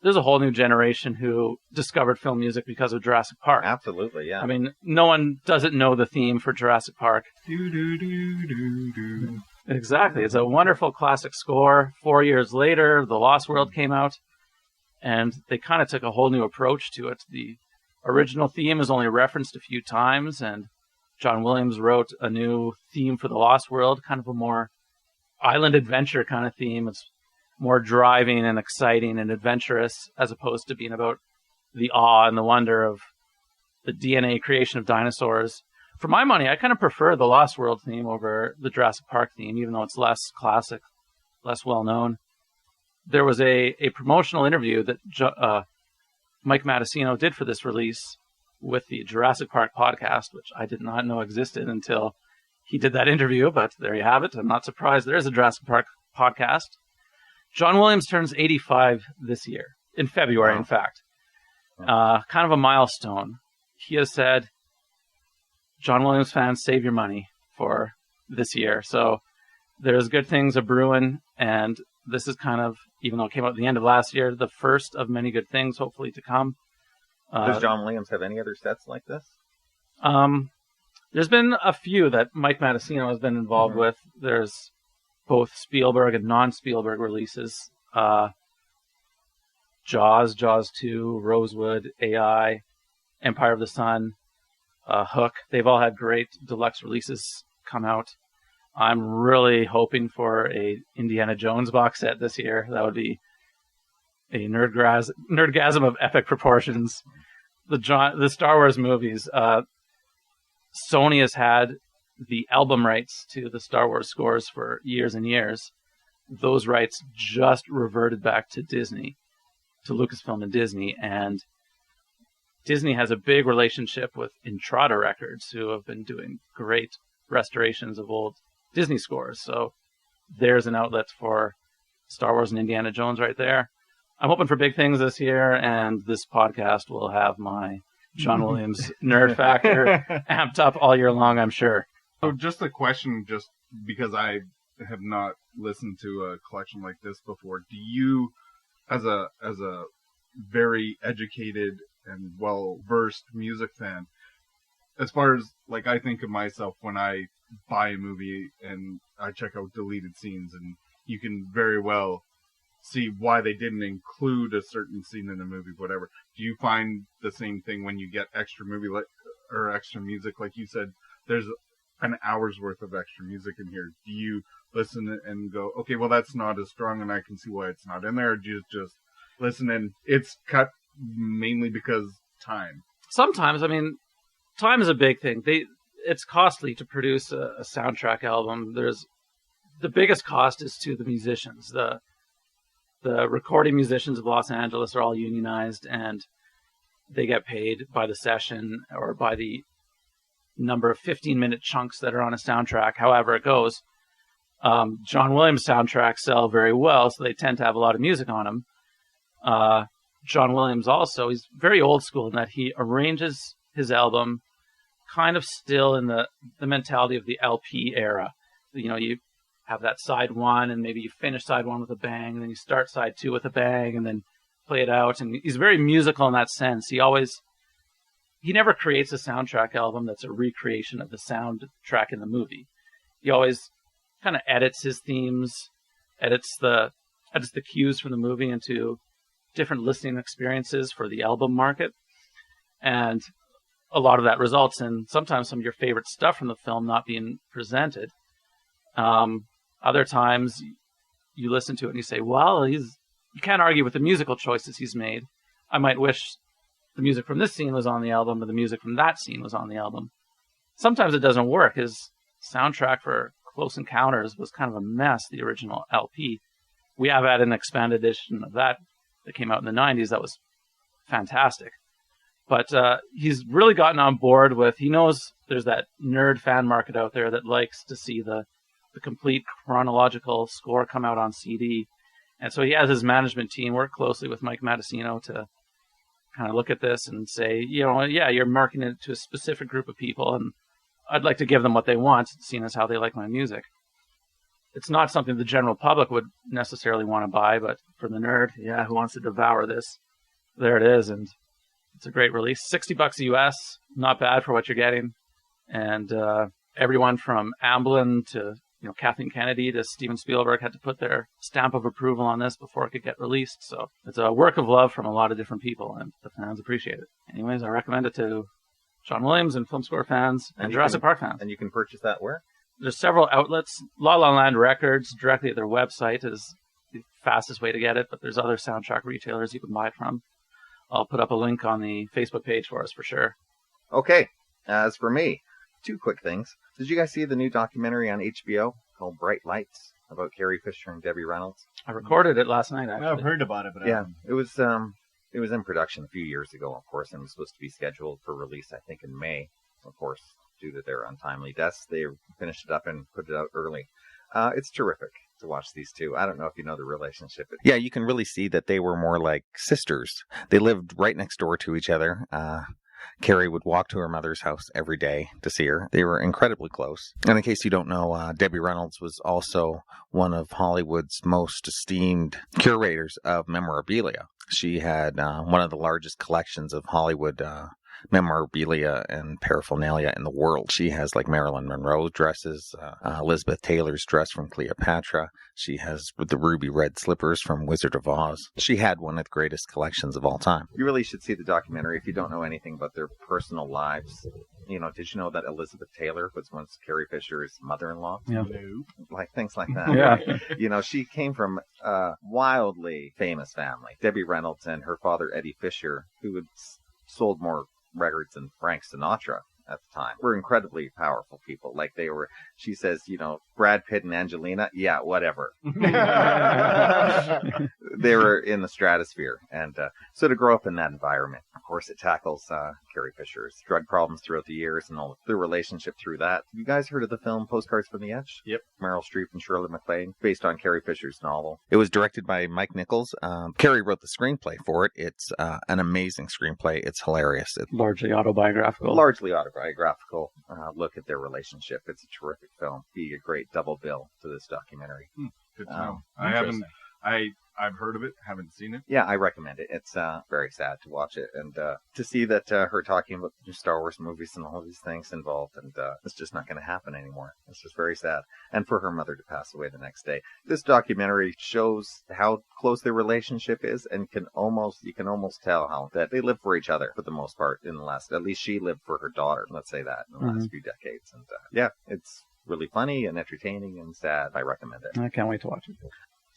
there's a whole new generation who discovered film music because of Jurassic Park. Absolutely, yeah. I mean, no one doesn't know the theme for Jurassic Park. Exactly. It's a wonderful classic score. 4 years later, The Lost World came out, and they kind of took a whole new approach to it. The original theme is only referenced a few times, and John Williams wrote a new theme for The Lost World, kind of a more island adventure kind of theme. It's more driving and exciting and adventurous, as opposed to being about the awe and the wonder of the DNA creation of dinosaurs. For my money, I kind of prefer the Lost World theme over the Jurassic Park theme, even though it's less classic, less well-known. There was a promotional interview that Mike Matessino did for this release with the Jurassic Park podcast, which I did not know existed until he did that interview, but there you have it. I'm not surprised there is a Jurassic Park podcast. John Williams turns 85 this year, in February, in fact. Kind of a milestone. He has said, John Williams fans, save your money for this year. So there's good things a-brewing, and this is kind of, even though it came out at the end of last year, the first of many good things, hopefully, to come. Does John Williams have any other sets like this? There's been a few that Mike Matessino has been involved with. There's both Spielberg and non-Spielberg releases. Jaws 2, Rosewood, AI, Empire of the Sun, Hook. They've all had great deluxe releases come out. I'm really hoping for a Indiana Jones box set this year. That would be a nerdgasm of epic proportions. The Star Wars movies, Sony has had the album rights to the Star Wars scores for years and years. Those rights just reverted back to Disney, to Lucasfilm and Disney, and Disney has a big relationship with Intrada Records, who have been doing great restorations of old Disney scores. So there's an outlet for Star Wars and Indiana Jones right there. I'm hoping for big things this year, and this podcast will have my John Williams nerd factor amped up all year long, I'm sure. So just a question, just because I have not listened to a collection like this before, do you, as a very educated and well-versed music fan, as far as, like, I think of myself when I buy a movie and I check out deleted scenes, and you can very well see why they didn't include a certain scene in the movie, whatever. Do you find the same thing when you get extra or extra music? Like you said, there's an hour's worth of extra music in here. Do you listen and go, okay, well, that's not as strong, and I can see why it's not in there? Or do you just listen and it's cut mainly because time? Sometimes, I mean, time is a big thing. It's costly to produce a soundtrack album. The biggest cost is to the musicians. The recording musicians of Los Angeles are all unionized, and they get paid by the session or by the number of 15-minute chunks that are on a soundtrack, however it goes. John Williams soundtracks sell very well, so they tend to have a lot of music on them. John Williams also, he's very old school in that he arranges his album kind of still in the mentality of the LP era. You know, you have that side one, and maybe you finish side one with a bang, and then you start side two with a bang, and then play it out. And he's very musical in that sense. He never creates a soundtrack album that's a recreation of the soundtrack in the movie. He always kind of edits his themes, edits the cues from the movie into different listening experiences for the album market. And a lot of that results in sometimes some of your favorite stuff from the film not being presented. Other times you listen to it and you say, well, you can't argue with the musical choices he's made. I might wish the music from this scene was on the album, or the music from that scene was on the album. Sometimes it doesn't work. His soundtrack for Close Encounters was kind of a mess, the original LP. We have had an expanded edition of that came out in the 90s that was fantastic. But he's really gotten on board with, he knows there's that nerd fan market out there that likes to see the complete chronological score come out on CD. And so he has his management team work closely with Mike Matessino to kind of look at this and say, you know, yeah, you're marketing it to a specific group of people, and I'd like to give them what they want, seeing as how they like my music. It's not something the general public would necessarily want to buy, but for the nerd, yeah, who wants to devour this, there it is. And it's a great release. $60 US, not bad for what you're getting. And everyone from Amblin to Kathleen Kennedy to Steven Spielberg had to put their stamp of approval on this before it could get released. So it's a work of love from a lot of different people, and the fans appreciate it. Anyways, I recommend it to John Williams and film score fans and Jurassic Park fans. And you can purchase that where? There's several outlets. La La Land Records, directly at their website, is the fastest way to get it, but there's other soundtrack retailers you can buy it from. I'll put up a link on the Facebook page for us for sure. Okay, as for me, two quick things. Did you guys see the new documentary on HBO called Bright Lights about Carrie Fisher and Debbie Reynolds? I recorded it last night, actually. I've heard about it, but it was in production a few years ago, of course, and was supposed to be scheduled for release, I think, in May. Of course, due to their untimely deaths, they finished it up and put it out early. It's terrific to watch these two. I don't know if you know the relationship. Yeah, you can really see that they were more like sisters. They lived right next door to each other. Carrie would walk to her mother's house every day to see her. They were incredibly close. And in case you don't know, Debbie Reynolds was also one of Hollywood's most esteemed curators of memorabilia. She had one of the largest collections of Hollywood memorabilia and paraphernalia in the world. She has like Marilyn Monroe dresses, Elizabeth Taylor's dress from Cleopatra. She has the ruby red slippers from Wizard of Oz. She had one of the greatest collections of all time. You really should see the documentary if you don't know anything about their personal lives. You know, did you know that Elizabeth Taylor was once Carrie Fisher's mother-in-law? Yeah. Like things like that. Yeah. You know, she came from a wildly famous family. Debbie Reynolds and her father, Eddie Fisher, who had sold more records than Frank Sinatra at the time, were incredibly powerful people. Like they were, she says, Brad Pitt and Angelina, yeah, whatever. They were in the stratosphere. And so to grow up in that environment, of course, it tackles Carrie Fisher's drug problems throughout the years and all the relationship through that. You guys heard of the film Postcards from the Edge? Yep. Meryl Streep and Shirley MacLaine, based on Carrie Fisher's novel. It was directed by Mike Nichols. Carrie wrote the screenplay for it. It's an amazing screenplay. It's hilarious. It's largely autobiographical. Look at their relationship. It's a terrific film. Be a great double bill to this documentary. Good to know. I've heard of it, haven't seen it. Yeah, I recommend it. It's very sad to watch it and to see that her talking about the Star Wars movies and all these things involved, and it's just not going to happen anymore. It's just very sad. And for her mother to pass away the next day. This documentary shows how close their relationship is, and you can almost tell how that they live for each other for the most part in the last, at least she lived for her daughter, let's say that, in the last few decades. And yeah, it's really funny and entertaining and sad. I recommend it. I can't wait to watch it.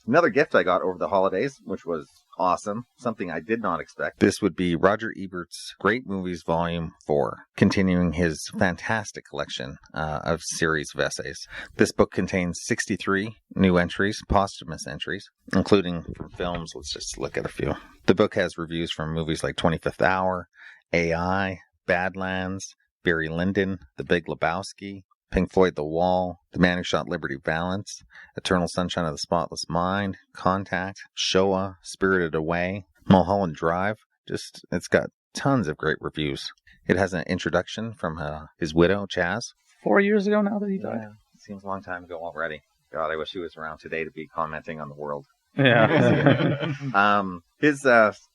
Another gift I got over the holidays, which was awesome, something I did not expect. This would be Roger Ebert's Great Movies Volume 4, continuing his fantastic collection of series of essays. This book contains 63 new entries, posthumous entries, including from films. Let's just look at a few. The book has reviews from movies like 25th Hour, AI, Badlands, Barry Lyndon, The Big Lebowski, Pink Floyd The Wall, The Man Who Shot Liberty Valance, Eternal Sunshine of the Spotless Mind, Contact, Shoah, Spirited Away, Mulholland Drive. It's got tons of great reviews. It has an introduction from his widow, Chaz. 4 years ago now that he died. Yeah, it seems a long time ago already. God, I wish he was around today to be commenting on the world. Yeah. His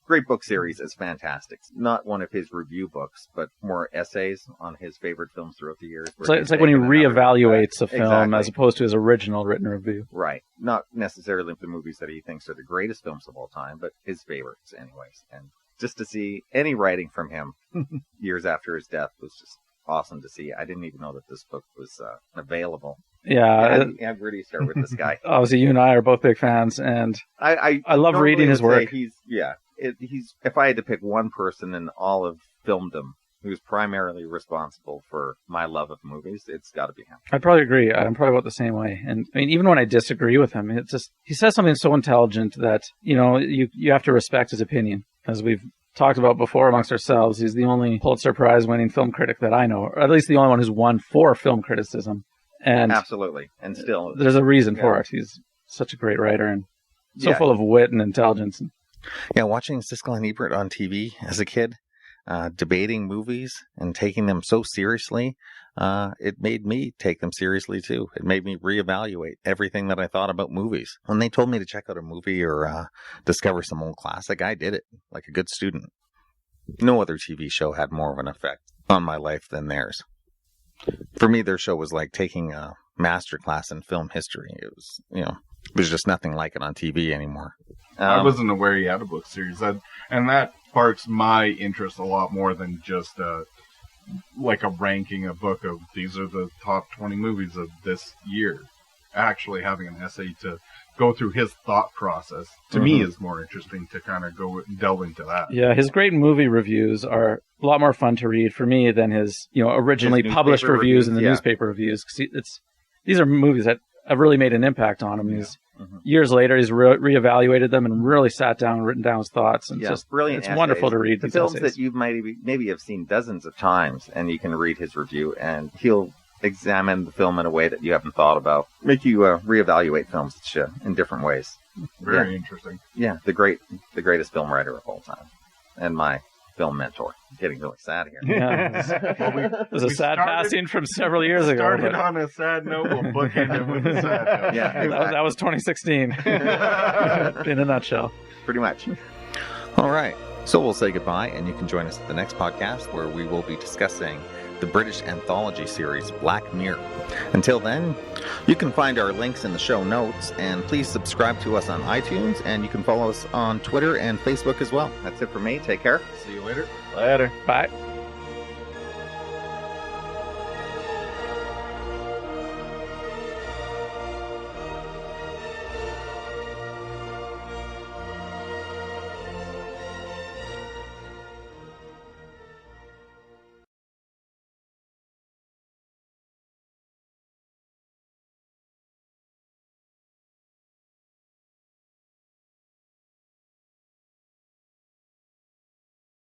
great book series is fantastic. Not one of his review books, but more essays on his favorite films throughout the years. It's like when he reevaluates a film as opposed to his original written review. Right. Not necessarily the movies that he thinks are the greatest films of all time, but his favorites anyways. And just to see any writing from him years after his death was just awesome to see. I didn't even know that this book was available. Yeah. Where do you start with this guy? Obviously, you and I are both big fans, and I love reading his work. He's if I had to pick one person in all of filmdom who's primarily responsible for my love of movies, it's got to be him. I'd probably agree. I'm probably about the same way. And I mean, even when I disagree with him, it's just he says something so intelligent that you have to respect his opinion. As we've talked about before amongst ourselves, he's the only Pulitzer Prize winning film critic that I know, or at least the only one who's won for film criticism. And absolutely, and still there's a reason for it. He's such a great writer and so full of wit and intelligence. Yeah, watching Siskel and Ebert on TV as a kid, debating movies and taking them so seriously, it made me take them seriously too. It made me reevaluate everything that I thought about movies. When they told me to check out a movie or discover some old classic, I did it like a good student. No other TV show had more of an effect on my life than theirs. For me, their show was like taking a master class in film history. It was, there's just nothing like it on TV anymore. I wasn't aware he had a book series, and that sparks my interest a lot more than just like a ranking a book of these are the top 20 movies of this year. Actually having an essay to go through his thought process, to me, is more interesting to kind of go delve into that. Yeah, his great movie reviews are a lot more fun to read for me than his originally published reviews in the newspaper reviews. 'Cause these are movies that have really made an impact on him. Years later, he's reevaluated them and really sat down and written down his thoughts. And just brilliant. It's wonderful to read the these films essays that you maybe have seen dozens of times, and you can read his review, and he'll examine the film in a way that you haven't thought about, make you reevaluate films in different ways. Very interesting. Yeah, the greatest film writer of all time, and my film mentor. I'm getting really sad here. Yeah, it was a sad passing from several years ago. Started on a sad note, we'll bookend it with a sad note. Yeah, exactly. that was 2016 in a nutshell. Pretty much. All right, so we'll say goodbye, and you can join us at the next podcast where we will be discussing the British anthology series Black Mirror. Until then, you can find our links in the show notes, and please subscribe to us on iTunes, and you can follow us on Twitter and Facebook as well. That's it for me. Take care. See you later. Later. Bye.